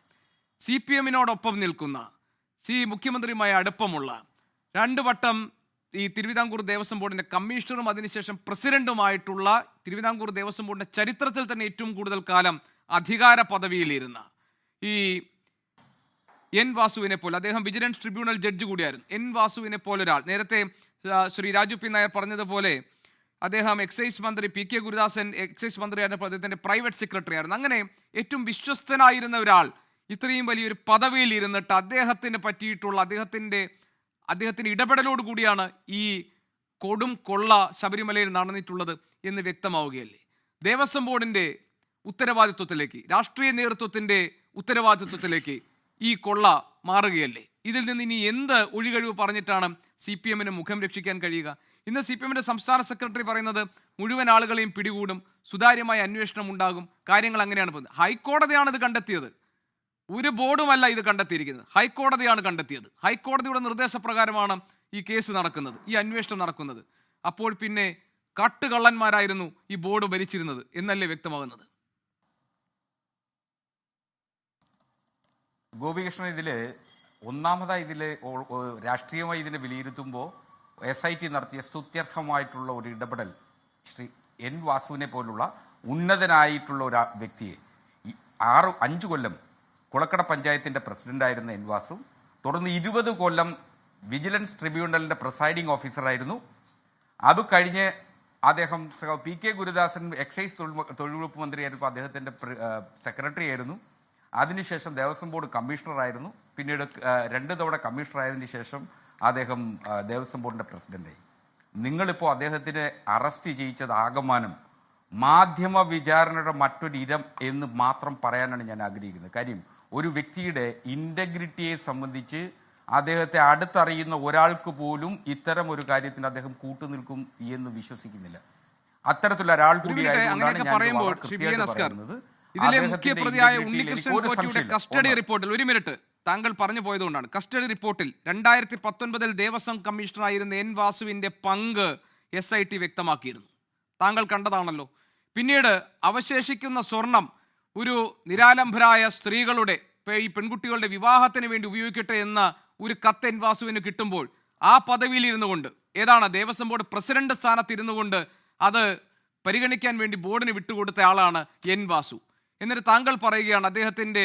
CPM-നോടൊപ്പം നിൽക്കുന്ന മുഖ്യമന്ത്രിയുമായി അടുപ്പമുള്ള 2 വട്ടം ഈ തിരുവിതാംകൂർ ദേവസ്വം ബോർഡിന്റെ കമ്മീഷണറും അതിനുശേഷം പ്രസിഡന്റുമായിട്ടുള്ള തിരുവിതാംകൂർ ദേവസ്വം ബോർഡിന്റെ ചരിത്രത്തിൽ തന്നെ ഏറ്റവും കൂടുതൽ കാലം അധികാര പദവിയിലിരുന്ന ഈ എൻ വാസുവിനെ പോലെ, അദ്ദേഹം വിജിലൻസ് ട്രിബ്യൂണൽ ജഡ്ജി കൂടിയായിരുന്നു. എൻ വാസുവിനെ പോലെ ഒരാൾ, നേരത്തെ ശ്രീ രാജു പി നായർ പറഞ്ഞതുപോലെ അദ്ദേഹം എക്സൈസ് മന്ത്രി PK ഗുരുദാസൻ എക്സൈസ് മന്ത്രിയായിരുന്നപ്പോൾ അദ്ദേഹത്തിന്റെ പ്രൈവറ്റ് സെക്രട്ടറി ആയിരുന്നു. അങ്ങനെ ഏറ്റവും വിശ്വസ്തനായിരുന്ന ഒരാൾ ഇത്രയും വലിയൊരു പദവിയിൽ ഇരുന്നിട്ട് അദ്ദേഹത്തിന് പറ്റിയിട്ടുള്ള അദ്ദേഹത്തിന്റെ ഇടപെടലോട് കൂടിയാണ് ഈ കൊടും കൊള്ള ശബരിമലയിൽ നടന്നിട്ടുള്ളത് എന്ന് വ്യക്തമാവുകയല്ലേ. ദേവസ്വം ബോർഡിന്റെ ഉത്തരവാദിത്വത്തിലേക്ക്, രാഷ്ട്രീയ നേതൃത്വത്തിന്റെ ഉത്തരവാദിത്വത്തിലേക്ക് ഈ കൊള്ള മാറുകയല്ലേ. ഇതിൽ നിന്ന് ഇനി എന്ത് ഒഴികഴിവ് പറഞ്ഞിട്ടാണ് CPM-ന് മുഖം രക്ഷിക്കാൻ കഴിയുക? ഇന്ന് CPM-ന്റെ സംസ്ഥാന സെക്രട്ടറി പറയുന്നത് മുഴുവൻ ആളുകളെയും പിടികൂടും, സുതാര്യമായ അന്വേഷണം ഉണ്ടാകും, കാര്യങ്ങൾ അങ്ങനെയാണ് പോകുന്നത്. ഹൈക്കോടതിയാണ് ഇത് കണ്ടെത്തിയത്, ഒരു ബോർഡുമല്ല ഇത് കണ്ടെത്തിയിരിക്കുന്നത്, ഹൈക്കോടതിയാണ് കണ്ടെത്തിയത്. ഹൈക്കോടതിയുടെ നിർദ്ദേശപ്രകാരമാണ് ഈ കേസ് നടക്കുന്നത്, ഈ അന്വേഷണം നടക്കുന്നത്. അപ്പോൾ പിന്നെ കാട്ടുകള്ളന്മാരായിരുന്നു ഈ ബോർഡ് ഭരിച്ചിരുന്നത് എന്നല്ലേ വ്യക്തമാകുന്നത്? ഗോപികൃഷ്ണൻ, ഒന്നാമതായി രാഷ്ട്രീയമായി ഇതിനെ വിലയിരുത്തുമ്പോൾ SIT നടത്തിയ സ്തുത്യർഹമായിട്ടുള്ള ഒരു ഇടപെടൽ ശ്രീ എൻ വാസുവിനെ പോലുള്ള ഉന്നതനായിട്ടുള്ള ഒരു വ്യക്തിയെ 5 കൊല്ലം കുളക്കട പഞ്ചായത്തിൻ്റെ പ്രസിഡൻ്റായിരുന്ന എൻ വാസു, തുടർന്ന് 20 കൊല്ലം വിജിലൻസ് ട്രിബ്യൂണലിൻ്റെ പ്രിസൈഡിംഗ് ഓഫീസറായിരുന്നു. അത് കഴിഞ്ഞ് അദ്ദേഹം PK ഗുരുദാസൻ എക്സൈസ് തൊഴിൽ വകുപ്പ് മന്ത്രിയായിരുന്നപ്പോൾ അദ്ദേഹത്തിൻ്റെ സെക്രട്ടറി ആയിരുന്നു. അതിനുശേഷം ദേവസ്വം ബോർഡ് കമ്മീഷണറായിരുന്നു. പിന്നീട് 2 തവണ കമ്മീഷണറായതിനു ശേഷം അദ്ദേഹം ദേവസ്വം ബോർഡിൻ്റെ പ്രസിഡൻ്റായി. നിങ്ങളിപ്പോൾ അദ്ദേഹത്തിനെ അറസ്റ്റ് ചെയ്യിച്ചത് ആകമാനം മാധ്യമ വിചാരണയുടെ മറ്റൊരിരം എന്ന് മാത്രം പറയാനാണ് ഞാൻ ആഗ്രഹിക്കുന്നത്. കാര്യം, ഒരു വ്യക്തിയുടെ ഇൻറ്റഗ്രിറ്റിയെ സംബന്ധിച്ച് അദ്ദേഹത്തെ അടുത്തറിയുന്ന ഒരാൾക്ക് പോലും ഇത്തരം ഒരു കാര്യത്തിന് അദ്ദേഹം കൂട്ടുനിൽക്കും എന്ന് വിശ്വസിക്കുന്നില്ല. അത്തരത്തിലുള്ള ഒരാൾ കൂടിയായതുകൊണ്ടാണ് ഞാൻ പറയുന്നത്. ഇതിലെ മുഖ്യപ്രതിയായ ഉണ്ണികൃഷ്ണൻ പോറ്റിയുടെ കസ്റ്റഡി റിപ്പോർട്ടിൽ, ഒരു മിനിറ്റ് താങ്കൾ പറഞ്ഞു പോയതുകൊണ്ടാണ്, കസ്റ്റഡി റിപ്പോർട്ടിൽ 2019 ദേവസ്വം കമ്മീഷണറായിരുന്ന എൻ വാസുവിന്റെ പങ്ക് SIT വ്യക്തമാക്കിയിരുന്നു. താങ്കൾ കണ്ടതാണല്ലോ. പിന്നീട് അവശേഷിക്കുന്ന സ്വർണം ഒരു നിരാലംബരായ സ്ത്രീകളുടെ, ഈ പെൺകുട്ടികളുടെ വിവാഹത്തിന് വേണ്ടി ഉപയോഗിക്കട്ടെ എന്ന ഒരു കത്ത് എൻ വാസുവിന് കിട്ടുമ്പോൾ ആ പദവിയിൽ ഇരുന്നു കൊണ്ട്, ഏതാണ് ദേവസ്വം ബോർഡ് പ്രസിഡന്റ് സ്ഥാനത്ത് ഇരുന്നു കൊണ്ട് അത് പരിഗണിക്കാൻ വേണ്ടി ബോർഡിന് വിട്ടുകൊടുത്ത ആളാണ് എൻ വാസു. എന്നിട്ട് താങ്കൾ പറയുകയാണ് അദ്ദേഹത്തിൻ്റെ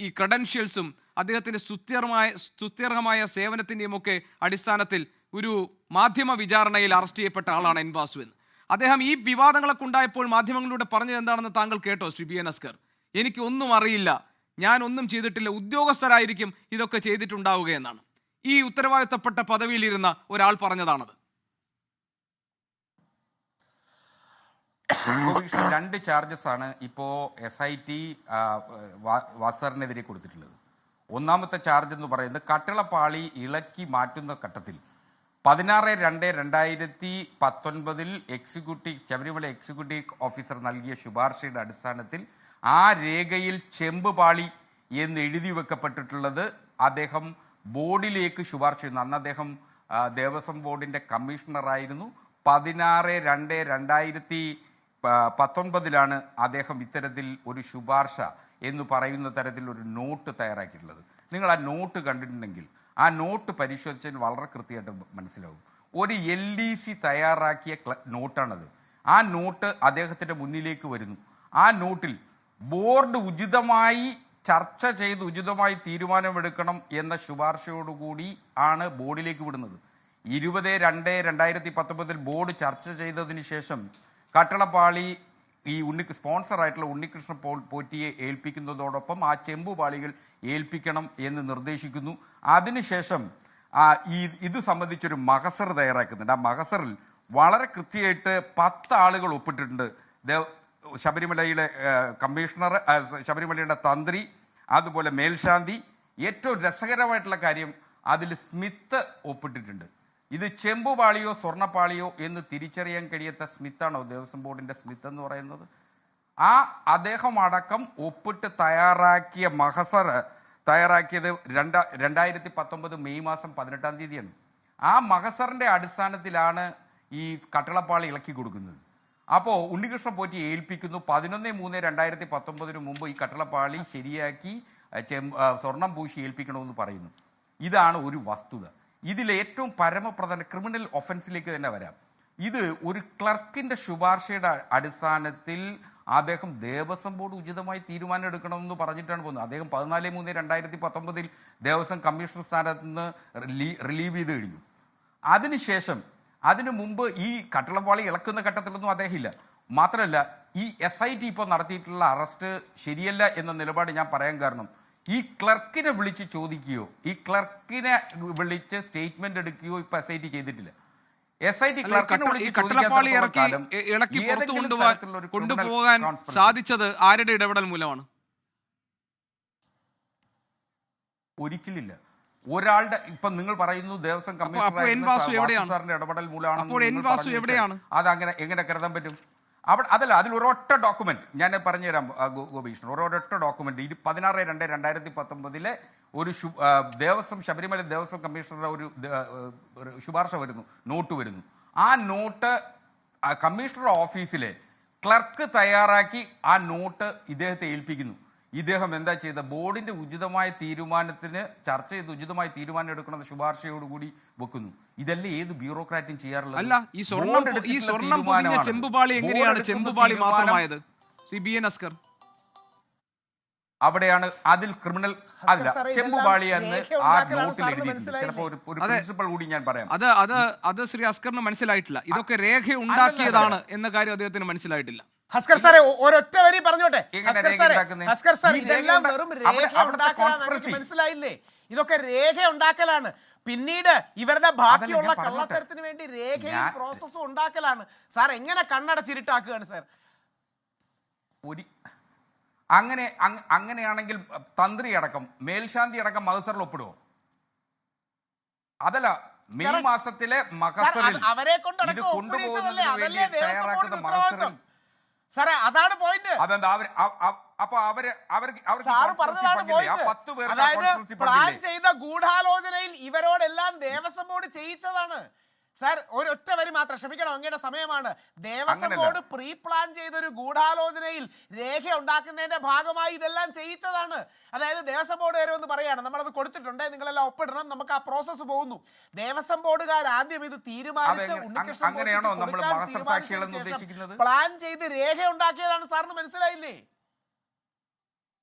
ഈ ക്രെഡൻഷ്യൽസും അദ്ദേഹത്തിൻ്റെ സ്തുത്യർഹമായ സേവനത്തിൻ്റെയും ഒക്കെ അടിസ്ഥാനത്തിൽ ഒരു മാധ്യമ വിചാരണയിൽ അറസ്റ്റ് ചെയ്യപ്പെട്ട ആളാണ് എൻ വാസു എന്ന്. അദ്ദേഹം ഈ വിവാദങ്ങളൊക്കെ ഉണ്ടായപ്പോൾ മാധ്യമങ്ങളിലൂടെ പറഞ്ഞത് എന്താണെന്ന് താങ്കൾ കേട്ടോ ശ്രീ BN അസ്കർ? എനിക്ക് ഒന്നും അറിയില്ല, ഞാൻ ഒന്നും ചെയ്തിട്ടില്ല, ഉദ്യോഗസ്ഥരായിരിക്കും ഇതൊക്കെ ചെയ്തിട്ടുണ്ടാവുക എന്നാണ് ഈ ഉത്തരവാദിത്തപ്പെട്ട പദവിയിലിരുന്ന ഒരാൾ പറഞ്ഞതാണത്. 2 ചാർജസാണ് ഇപ്പോൾ SIT വാസറിനെതിരെ കൊടുത്തിട്ടുള്ളത്. ഒന്നാമത്തെ ചാർജ് എന്ന് പറയുന്നത് കട്ടിളപ്പാളി ഇളക്കി മാറ്റുന്ന ഘട്ടത്തിൽ 16/2/2019 ശബരിമല എക്സിക്യൂട്ടീവ് ഓഫീസർ നൽകിയ ശുപാർശയുടെ അടിസ്ഥാനത്തിൽ ആ രേഖയിൽ ചെമ്പ് പാളി എന്ന് എഴുതി വെക്കപ്പെട്ടിട്ടുള്ളത് അദ്ദേഹം ബോർഡിലേക്ക് ശുപാർശ ചെയ്യുന്നു. അന്ന് അദ്ദേഹം ദേവസ്വം ബോർഡിൻ്റെ കമ്മീഷണറായിരുന്നു. 16/2/2019 അദ്ദേഹം ഇത്തരത്തിൽ ഒരു ശുപാർശ എന്ന് പറയുന്ന തരത്തിൽ ഒരു നോട്ട് തയ്യാറാക്കിയിട്ടുള്ളത്. നിങ്ങൾ ആ നോട്ട് കണ്ടിട്ടുണ്ടെങ്കിൽ ആ നോട്ട് പരിശോധിച്ചാൽ വളരെ കൃത്യമായിട്ട് മനസ്സിലാവും. ഒരു LDC തയ്യാറാക്കിയ നോട്ടാണത്. ആ നോട്ട് അദ്ദേഹത്തിൻ്റെ മുന്നിലേക്ക് വരുന്നു. ആ നോട്ടിൽ ബോർഡ് ഉചിതമായി ചർച്ച ചെയ്ത് ഉചിതമായി തീരുമാനമെടുക്കണം എന്ന ശുപാർശയോടുകൂടി ആണ് ബോർഡിലേക്ക് വിടുന്നത്. 20/2/2019 ബോർഡ് ചർച്ച ചെയ്തതിന് ശേഷം കട്ടളപ്പാളി ഈ സ്പോൺസറായിട്ടുള്ള ഉണ്ണികൃഷ്ണൻ പോറ്റിയെ ഏൽപ്പിക്കുന്നതോടൊപ്പം ആ ചെമ്പുപാളികൾ ഏൽപ്പിക്കണം എന്ന് നിർദ്ദേശിക്കുന്നു. അതിനുശേഷം ഇത് സംബന്ധിച്ചൊരു മഹസർ തയ്യാറാക്കുന്നുണ്ട്. ആ മഹസറിൽ വളരെ കൃത്യമായിട്ട് 10 ആളുകൾ ഒപ്പിട്ടിട്ടുണ്ട്. ശബരിമലയിലെ കമ്മീഷണർ, ശബരിമലയുടെ തന്ത്രി, അതുപോലെ മേൽശാന്തി. ഏറ്റവും രസകരമായിട്ടുള്ള കാര്യം, അതിൽ സ്മിത്ത് ഒപ്പിട്ടിട്ടുണ്ട്. ഇത് ചെമ്പുപാളിയോ സ്വർണ്ണപ്പാളിയോ എന്ന് തിരിച്ചറിയാൻ കഴിയാത്ത സ്മിത്താണോ ദേവസ്വം ബോർഡിൻ്റെ സ്മിത്ത് എന്ന് പറയുന്നത്? അദ്ദേഹം അടക്കം ഒപ്പിട്ട് തയ്യാറാക്കിയ മഹസർ തയ്യാറാക്കിയത് 2019 മെയ് മാസം 18-ാം തീയതിയാണ്. ആ മഹസറിൻ്റെ അടിസ്ഥാനത്തിലാണ് ഈ കട്ടളപ്പാളി ഇളക്കി കൊടുക്കുന്നത്. അപ്പോൾ ഉണ്ണികൃഷ്ണൻ പോറ്റി ഏൽപ്പിക്കുന്നു. 11/3/2019 മുമ്പ് ഈ കട്ടളപ്പാളി ശരിയാക്കി സ്വർണം പൂശി ഏൽപ്പിക്കണമെന്ന് പറയുന്നു. ഇതാണ് ഒരു വസ്തുത. ഇതിൽ ഏറ്റവും പരമപ്രധാന ക്രിമിനൽ ഒഫൻസിലേക്ക് തന്നെ വരാം. ഇത് ഒരു ക്ലർക്കിന്റെ ശുപാർശയുടെ അടിസ്ഥാനത്തിൽ അദ്ദേഹം ദേവസ്വം ബോർഡ് ഉചിതമായി തീരുമാനം എടുക്കണമെന്ന് പറഞ്ഞിട്ടാണ് പോകുന്നത്. അദ്ദേഹം 14/3/2019 ദേവസ്വം കമ്മീഷണർ സ്ഥാനത്ത് നിന്ന് റിലീവ് ചെയ്ത് കഴിഞ്ഞു. അതിനുശേഷം അതിനു മുമ്പ് ഈ കട്ടളപ്പാളി ഇളക്കുന്ന ഘട്ടത്തിലൊന്നും അദ്ദേഹം ഇല്ല. മാത്രമല്ല, ഈ SIT ഇപ്പോൾ നടത്തിയിട്ടുള്ള അറസ്റ്റ് ശരിയല്ല എന്ന നിലപാട് ഞാൻ പറയാൻ കാരണം, ഈ ക്ലർക്കിനെ വിളിച്ച് ചോദിക്കുകയോ ഈ ക്ലർക്കിനെ വിളിച്ച് സ്റ്റേറ്റ്മെന്റ് എടുക്കുകയോ ഇപ്പൊ SIT ചെയ്തിട്ടില്ല. SIT കട്ടളപ്പാളി ഇളക്കി പുറത്തു കൊണ്ടുപോകാൻ സാധിച്ചത് ആരുടെ ഇടപെടൽ മൂലമാണ്? ഒരിക്കലില്ല. ഒരാളുടെ ഇപ്പൊ നിങ്ങൾ പറയുന്നു ദേവസ്വം കമ്മീഷണർ ഇടപെടൽ മൂലമാണ്. അത് അങ്ങനെ എങ്ങനെ കരുതാൻ പറ്റും? അതല്ല, അതിൽ ഒരൊറ്റ ഡോക്യുമെന്റ് ഞാൻ പറഞ്ഞുതരാം ഗോപീഷ്ണൻ. ഒരൊറ്റ ഡോക്യുമെന്റ് 16/2/2019 ഒരു ദേവസ്വം ശബരിമല ദേവസ്വം കമ്മീഷണറുടെ ഒരു ശുപാർശ വരുന്നു, നോട്ട് വരുന്നു. ആ നോട്ട് കമ്മീഷണർ ഓഫീസിലെ ക്ലർക്ക് തയ്യാറാക്കി ആ നോട്ട് ഇദ്ദേഹത്തെ ഏൽപ്പിക്കുന്നു. ഇദ്ദേഹം എന്താ ചെയ്ത, ബോർഡിന്റെ ഉചിതമായ തീരുമാനത്തിന് ചർച്ച ചെയ്ത് ഉചിതമായ തീരുമാനം എടുക്കണമെന്ന ശുപാർശയോടുകൂടി വെക്കുന്നു. ഇതല്ലേ ഏത് ബ്യൂറോക്രാറ്റും ചെയ്യാറുള്ളത്? അല്ല, ഈ സ്വർണം പൊതിഞ്ഞ ചെമ്പുപാളി എങ്ങനെയാണ് ചെമ്പുപാളി മാത്രമായത്? BN അസ്കർ, അവിടെയാണ് അതിൽ ക്രിമിനൽ അല്ല ചെമ്പുപാളി എന്ന് ആ നോട്ടിൽ എഴുതിയിട്ടുണ്ട്. ചിലപ്പോൾ ഒരു പ്രിൻസിപ്പൽ കൂടി ഞാൻ പറയാം. അത് ശ്രീ അസ്കറിന് മനസ്സിലായിട്ടില്ല. ഇതൊക്കെ രേഖ ഉണ്ടാക്കിയതാണ് എന്ന കാര്യം അദ്ദേഹത്തിന് മനസ്സിലായിട്ടില്ല. ഹസ്കർ സാറെ ഒരൊറ്റ വരി പറഞ്ഞോട്ടെ. ഹസ്കർ സാർ, ഇതെല്ലാം വെറും രേഖ ഉണ്ടാക്കലാണ്. മനസ്സിലായില്ലേ? ഇതൊക്കെ രേഖ ഉണ്ടാക്കലാണ്. പിന്നീട് ഇവരുടെ ബാക്കിയുള്ള കള്ളത്തരത്തിന് വേണ്ടി രേഖയും പ്രോസസ്സും ഉണ്ടാക്കലാണ്. സാർ എങ്ങനെ കണ്ണടച്ചിരുട്ടാക്കുകയാണ് സാർ? അങ്ങനെയാണെങ്കിൽ തന്ത്രി അടക്കം മേൽശാന്തി അടക്കം മഹസറിൽ ഒപ്പിടുവോ? അതല്ല, മെയ് മാസത്തിലെ മഹസറിൽ അവരെ കൊണ്ട് സാറേ, അതാണ് പോയിന്റ്. അതായത് പ്ലാൻ ചെയ്ത ഗൂഢാലോചനയിൽ ഇവരോടെല്ലാം ദേവസ്വം ബോർഡ് ചെയ്യിച്ചതാണ് സാർ. ഒരൊറ്റ വരി മാത്രം, ക്ഷമിക്കണം, അങ്ങയുടെ സമയമാണ്. ദേവസ്വം ബോർഡ് പ്രീ പ്ലാൻ ചെയ്തൊരു ഗൂഢാലോചനയിൽ രേഖ ഉണ്ടാക്കുന്നതിന്റെ ഭാഗമായി ഇതെല്ലാം ചെയ്യിച്ചതാണ്. അതായത് ദേവസ്വം ബോർഡ് വരെ ഒന്ന് പറയാണ്, നമ്മളത് കൊടുത്തിട്ടുണ്ട്, നിങ്ങളെല്ലാം ഒപ്പിടണം, നമുക്ക് ആ പ്രോസസ്സ് പോകുന്നു. ദേവസ്വം ബോർഡുകാർ ആദ്യം ഇത് തീരുമാനിച്ച് പ്ലാൻ ചെയ്ത് രേഖ ഉണ്ടാക്കിയതാണ്. സാറിന് മനസ്സിലായില്ലേ?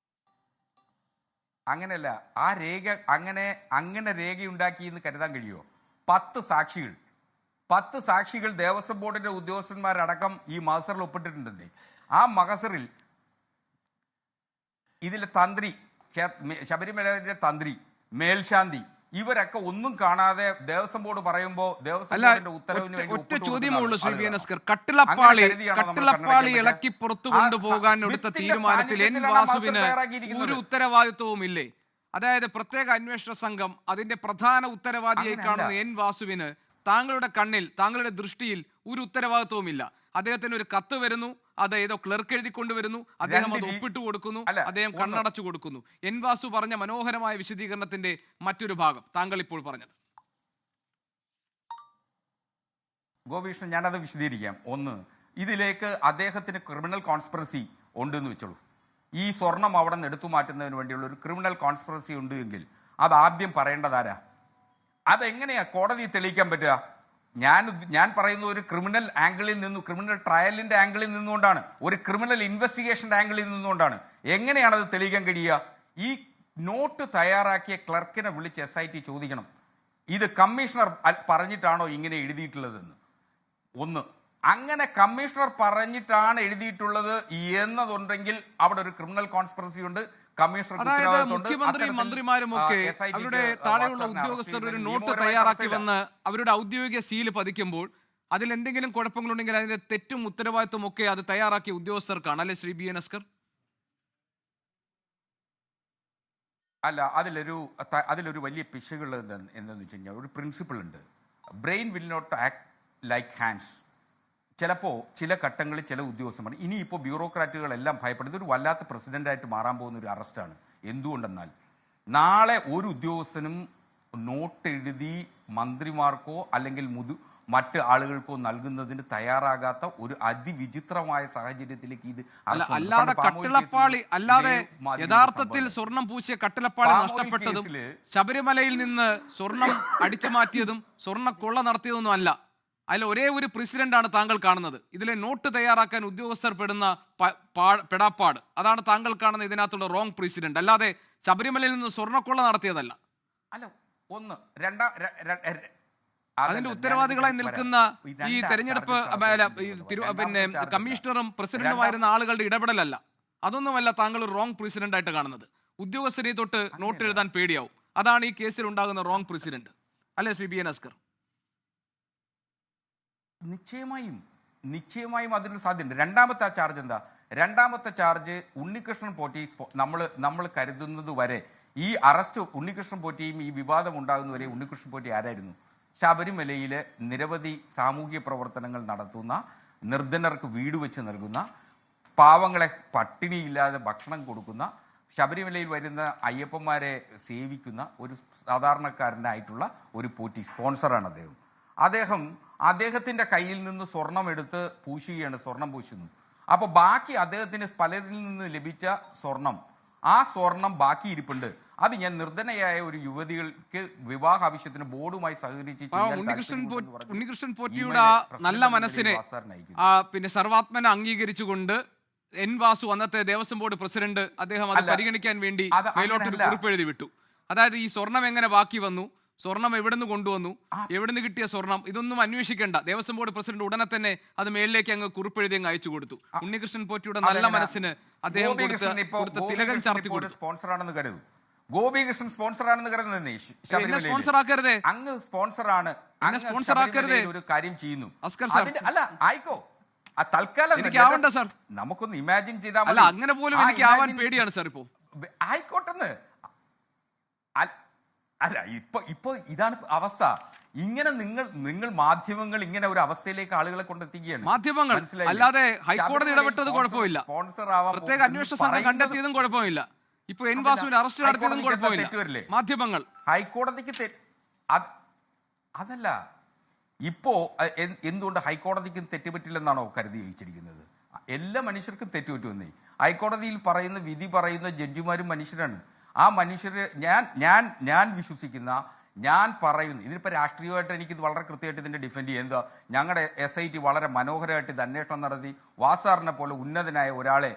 അങ്ങനെയല്ല, ആ രേഖ അങ്ങനെ രേഖയുണ്ടാക്കി എന്ന് കരുതാൻ കഴിയുമോ? 10 സാക്ഷികൾ ദേവസ്വം ബോർഡിന്റെ ഉദ്യോഗസ്ഥന്മാരടക്കം ഈ മഹസറിൽ ഒപ്പിട്ടിട്ടുണ്ടെന്നേ. ആ മഹസറിൽ ഇതിലെ തന്ത്രി, ശബരിമലയുടെ തന്ത്രി, മേൽശാന്തി, ഇവരൊക്കെ ഒന്നും കാണാതെ ദേവസ്വം ബോർഡ് പറയുമ്പോൾ ദേവസ്വം ബോർഡിന്റെ ഉത്തരവിന് വേണ്ടി ഒറ്റ ചോദ്യമുള്ളൂ ശ്രീ BN അസ്കർ. കട്ടളപ്പാളി ഇളക്കി പുറത്തു കൊണ്ടുപോകാൻ എടുത്ത തീരുമാനത്തിൽ N വാസുവിന് ഒരു ഉത്തരവാദിത്വവും ഇല്ലേ? അതായത് പ്രത്യേക അന്വേഷണ സംഘം അതിന്റെ പ്രധാന ഉത്തരവാദിയായി കാണുന്ന N വാസുവിന് താങ്കളുടെ കണ്ണിൽ, താങ്കളുടെ ദൃഷ്ടിയിൽ ഒരു ഉത്തരവാദിത്വവുമില്ല. അദ്ദേഹത്തിന് ഒരു കത്ത് വരുന്നു, അത് ഏതോ ക്ലർക്ക് എഴുതി കൊണ്ടുവരുന്നു, അദ്ദേഹം അത് ഒപ്പിട്ട് കൊടുക്കുന്നു, അദ്ദേഹം കണ്ണടച്ചു കൊടുക്കുന്നു. N വാസു പറഞ്ഞ മനോഹരമായ വിശദീകരണത്തിന്റെ മറ്റൊരു ഭാഗം താങ്കൾ ഇപ്പോൾ പറഞ്ഞത്. ഗോപീഷ്ണൻ, ഞാനത് വിശദീകരിക്കാം. ഒന്ന്, ഇതിലേക്ക് അദ്ദേഹത്തിന് ക്രിമിനൽ കോൺസ്പിറസി ഉണ്ടെന്ന് വെച്ചോളൂ. ഈ സ്വർണം അവിടെ നിന്ന് എടുത്തു മാറ്റുന്നതിന് വേണ്ടിയുള്ള ഒരു ക്രിമിനൽ കോൺസ്പിറസി ഉണ്ട് എങ്കിൽ അത് ആദ്യം പറയേണ്ടതാരാ? അതെങ്ങനെയാ കോടതി തെളിയിക്കാൻ പറ്റുക? ഞാൻ പറയുന്ന ഒരു ക്രിമിനൽ ആംഗിളിൽ നിന്നും, ക്രിമിനൽ ട്രയലിന്റെ ആംഗിളിൽ നിന്നുകൊണ്ടാണ്, ഒരു ക്രിമിനൽ ഇൻവെസ്റ്റിഗേഷന്റെ ആംഗിളിൽ നിന്നുകൊണ്ടാണ്. എങ്ങനെയാണ് അത് തെളിയിക്കാൻ കഴിയുക? ഈ നോട്ട് തയ്യാറാക്കിയ ക്ലർക്കിനെ വിളിച്ച് SIT ചോദിക്കണം, ഇത് കമ്മീഷണർ പറഞ്ഞിട്ടാണോ ഇങ്ങനെ എഴുതിയിട്ടുള്ളതെന്ന്. ഒന്ന്, അങ്ങനെ കമ്മീഷണർ പറഞ്ഞിട്ടാണ് എഴുതിയിട്ടുള്ളത് എന്നതുണ്ടെങ്കിൽ അവിടെ ഒരു ക്രിമിനൽ കോൺസ്പിറസി ഉണ്ട്. അതായത് മുഖ്യമന്ത്രിയും മന്ത്രിമാരും ഒക്കെ അവരുടെ താഴെയുള്ള ഉദ്യോഗസ്ഥർ ഒരു നോട്ട് തയ്യാറാക്കി വന്ന് അവരുടെ ഔദ്യോഗിക സീല് പതിക്കുമ്പോൾ അതിൽ എന്തെങ്കിലും കുഴപ്പങ്ങളുണ്ടെങ്കിൽ അതിന്റെ തെറ്റും ഉത്തരവാദിത്വം ഒക്കെ അത് തയ്യാറാക്കിയ ഉദ്യോഗസ്ഥർക്കാണ്, അല്ലെ ശ്രീ BN അസ്കർ? അല്ല, അതിലൊരു വലിയ പിശകുകൾ എന്താണെന്ന് വെച്ച് കഴിഞ്ഞാൽ ഒരു പ്രിൻസിപ്പിൾ ഉണ്ട്, brain will not act like hands. ചിലപ്പോൾ ചില ഘട്ടങ്ങളിൽ ചില ഉദ്യോഗസ്ഥന്മാർ, ഇനിയിപ്പോൾ ബ്യൂറോക്രാറ്റുകളെല്ലാം ഭയപ്പെടുന്നത് ഒരു വല്ലാത്ത പ്രസിഡന്റായിട്ട് മാറാൻ പോകുന്ന ഒരു അറസ്റ്റാണ്. എന്തുകൊണ്ടെന്നാൽ നാളെ ഒരു ഉദ്യോഗസ്ഥനും നോട്ട് എഴുതി മന്ത്രിമാർക്കോ അല്ലെങ്കിൽ മറ്റ് ആളുകൾക്കോ നൽകുന്നതിന് തയ്യാറാകാത്ത ഒരു അതിവിചിത്രമായ സാഹചര്യത്തിലേക്ക് ഇത് അല്ലാതെ കട്ടിളപ്പാളി അല്ലാതെ യഥാർത്ഥത്തിൽ സ്വർണം പൂശിയ കട്ടിളപ്പാളി നഷ്ടപ്പെട്ടതും ശബരിമലയിൽ നിന്ന് സ്വർണം അടിച്ചു മാറ്റിയതും സ്വർണ്ണക്കൊള്ള നടത്തിയതൊന്നും അല്ല. അതിൽ ഒരേ ഒരു പ്രസിഡന്റാണ് താങ്കൾ കാണുന്നത്. ഇതിലെ നോട്ട് തയ്യാറാക്കാൻ ഉദ്യോഗസ്ഥർ പെടുന്ന പെടാപ്പാട്, അതാണ് താങ്കൾ കാണുന്ന ഇതിനകത്തുള്ള റോങ് പ്രസിഡന്റ്. അല്ലാതെ ശബരിമലയിൽ നിന്ന് സ്വർണ്ണക്കൊള്ള നടത്തിയതല്ല. അല്ല, ഒന്ന് അതിന്റെ ഉത്തരവാദികളായി നിൽക്കുന്ന ഈ തെരഞ്ഞെടുപ്പ് പിന്നെ കമ്മീഷണറും പ്രസിഡന്റുമായിരുന്ന ആളുകളുടെ ഇടപെടലല്ല. അതൊന്നുമല്ല താങ്കൾ ഒരു റോങ് പ്രസിഡന്റ് ആയിട്ട് കാണുന്നത്. ഉദ്യോഗസ്ഥരെ തൊട്ട് നോട്ട് എഴുതാൻ പേടിയാവും. അതാണ് ഈ കേസിൽ ഉണ്ടാകുന്ന റോങ് പ്രസിഡന്റ്. അല്ലേ ശ്രീ BN ഹസ്കർ? നിശ്ചയമായും അതിന് സാധ്യതയുണ്ട്. രണ്ടാമത്തെ ചാർജ് എന്താ? രണ്ടാമത്തെ ചാർജ് ഉണ്ണികൃഷ്ണൻ പോറ്റി നമ്മൾ കരുതുന്നത് വരെ ഈ അറസ്റ്റ് ഉണ്ണികൃഷ്ണൻ പോറ്റിയും ഈ വിവാദം ഉണ്ടാകുന്നവരെ ഉണ്ണികൃഷ്ണൻ പോറ്റി ആരായിരുന്നു? ശബരിമലയിലെ നിരവധി സാമൂഹിക പ്രവർത്തനങ്ങൾ നടത്തുന്ന, നിർധനർക്ക് വീട് വെച്ച് നൽകുന്ന, പാവങ്ങളെ പട്ടിണിയില്ലാതെ ഭക്ഷണം കൊടുക്കുന്ന, ശബരിമലയിൽ വരുന്ന അയ്യപ്പന്മാരെ സേവിക്കുന്ന ഒരു സാധാരണക്കാരനായിട്ടുള്ള ഒരു പോറ്റി സ്പോൺസറാണ് അദ്ദേഹത്തിൻ്റെ കയ്യിൽ നിന്ന് സ്വർണം എടുത്ത് പൂശുകയാണ്, സ്വർണം പൂശുന്നു. അപ്പോൾ ബാക്കി അദ്ദേഹത്തിന് പലരിൽ നിന്ന് ലഭിച്ച ആ സ്വർണം ബാക്കി ഇരിപ്പുണ്ട്. അത് ഞാൻ നിർധനയായ ഒരു യുവതികൾക്ക് വിവാഹ ആവശ്യത്തിന് ബോർഡുമായി സഹകരിച്ച് ഉണ്ണികൃഷ്ണൻ പോറ്റിയുടെ നല്ല മനസ്സിനെ പിന്നെ സർവാത്മന അംഗീകരിച്ചുകൊണ്ട് N. വാസു അന്നത്തെ ദേവസ്വം ബോർഡ് പ്രസിഡന്റ് അദ്ദേഹം അത് പരിഗണിക്കാൻ വേണ്ടി മേലോട്ടൊരു കുറിപ്പ് എഴുതി വിട്ടു. അതായത് ഈ സ്വർണം എങ്ങനെ ബാക്കി വന്നു, സ്വർണം എവിടുന്ന് കൊണ്ടുവന്നു, എവിടുന്ന് കിട്ടിയ സ്വർണം, ഇതൊന്നും അന്വേഷിക്കേണ്ട. ദേവസ്വം ബോർഡ് പ്രസിഡന്റ് ഉടനെ തന്നെ അത് മേലിലേക്ക് അങ്ങ് കുറിപ്പെഴുതി അങ്ങ് അയച്ചു കൊടുത്തു. ഉണ്ണികൃഷ്ണൻ പോറ്റിയുടെ നല്ല മനസ്സിന് അദ്ദേഹം കൊടുത്ത തിലകം ചാർത്തി കൊടുത്തു. സ്പോൺസറാണെന്ന് കരുതും. ഗോപികൃഷ്ണൻ സ്പോൺസറാണെന്ന് കരുതുന്നേ. സ്പോൺസറാക്കരുതേ, അങ്ങ് സ്പോൺസറാണ്, സ്പോൺസറാക്കരുതേ, ഒരു കാര്യം ചെയ്യുന്നു. അല്ല ആയിക്കോ, തൽക്കാലം എനിക്കാവണ്ട സാർ, നമുക്കൊന്ന് ഇമാജിൻ ചെയ്താൽ അല്ല അങ്ങനെ പോലും എനിക്ക് ആവാൻ പേടിയാണ് സാർ. ഇപ്പോ ആയിക്കോട്ടെന്ന് അല്ല, ഇപ്പൊ ഇതാണ് അവസ്ഥ. ഇങ്ങനെ നിങ്ങൾ മാധ്യമങ്ങൾ ഇങ്ങനെ ഒരു അവസ്ഥയിലേക്ക് ആളുകളെ കൊണ്ടെത്തിക്കുകയാണ്. മാധ്യമങ്ങൾ അല്ലാതെ ഹൈക്കോടതി ഇടപെട്ടത് കുഴപ്പമില്ല, പ്രത്യേക അന്വേഷണ സംഘം കണ്ടെത്തിയതും കുഴപ്പമില്ല, ഇപ്പൊ N. വാസുവിനെ അറസ്റ്റ് നടത്തിയതും കുഴപ്പമില്ല. മാധ്യമങ്ങൾ ഹൈക്കോടതിക്ക് അതല്ല, ഇപ്പോ എന്തുകൊണ്ട് ഹൈക്കോടതിക്ക് തെറ്റുപറ്റില്ലെന്നാണോ കരുതി വഹിച്ചിരിക്കുന്നത്? എല്ലാ മനുഷ്യർക്കും തെറ്റുപറ്റുമെന്നേ. ഹൈക്കോടതിയിൽ പറയുന്ന വിധി പറയുന്ന ജഡ്ജിമാരും മനുഷ്യരാണ്. ആ മനുഷ്യരെ ഞാൻ വിശ്വസിക്കുന്ന, ഞാൻ പറയുന്നു, ഇതിനിപ്പോൾ രാഷ്ട്രീയമായിട്ട് എനിക്കിത് വളരെ കൃത്യമായിട്ട് ഇതിൻ്റെ ഡിഫെൻഡ് ചെയ്യാം. എന്താ, ഞങ്ങളുടെ SIT വളരെ മനോഹരമായിട്ട് ഇത് അന്വേഷണം നടത്തി വാസാറിനെ പോലെ ഉന്നതനായ ഒരാളെ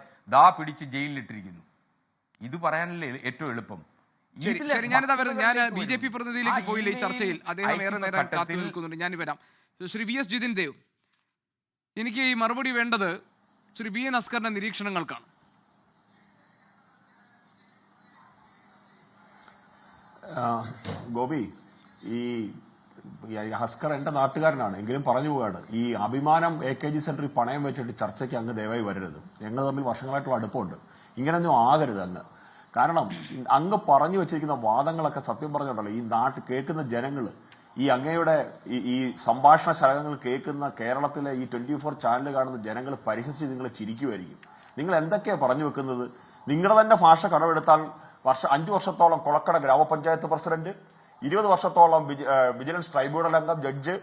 പിടിച്ച് ജയിലിലിട്ടിരിക്കുന്നു. ഇത് പറയാനല്ലേ ഏറ്റവും എളുപ്പം. ഞാൻ BJP പ്രതിനിധിയിലേക്ക് പോയില്ല ഈ ചർച്ചയിൽ. അദ്ദേഹം ഏറെ നേരം കാത്തു നിൽക്കുന്നുണ്ട്. ഞാൻ വരാം. ശ്രീ VS ജിതിൻ ദേവ്, എനിക്ക് ഈ മറുപടി വേണ്ടത് ശ്രീ BN ഹസ്കറിന്റെ നിരീക്ഷണങ്ങൾക്കാണ്. ഗോപി, ഈ ഹസ്കർ എൻ്റെ നാട്ടുകാരനാണ് എങ്കിലും പറഞ്ഞു പോവുകയാണ്, ഈ അഭിമാനം AKG സെന്ററിൽ പണയം വെച്ചിട്ട് ചർച്ചയ്ക്ക് അങ്ങ് ദയവായി വരരുത്. ഞങ്ങൾ തമ്മിൽ വർഷങ്ങളായിട്ടുള്ള അടുപ്പമുണ്ട്. ഇങ്ങനെയൊന്നും ആകരുത് അങ്ങ്. കാരണം അങ്ങ് പറഞ്ഞു വെച്ചിരിക്കുന്ന വാദങ്ങളൊക്കെ സത്യം പറഞ്ഞിട്ടുണ്ടല്ലോ, ഈ കേൾക്കുന്ന ജനങ്ങൾ, ഈ അങ്ങയുടെ ഈ സംഭാഷണ ശകലങ്ങൾ കേൾക്കുന്ന കേരളത്തിലെ ഈ 24 ചാനൽ കാണുന്ന ജനങ്ങൾ പരിഹസിച്ച് നിങ്ങൾ ചിരിക്കുമായിരിക്കും. നിങ്ങൾ എന്തൊക്കെയാണ് പറഞ്ഞു വെക്കുന്നത്? നിങ്ങളുടെ തന്നെ ഭാഷ കടമെടുത്താൽ 5 വർഷത്തോളം കൊളക്കട ഗ്രാമപഞ്ചായത്ത് പ്രസിഡന്റ്, 20 വർഷത്തോളം വിജിലൻസ് ട്രൈബ്യൂണൽ അംഗം, ജഡ്ജ്,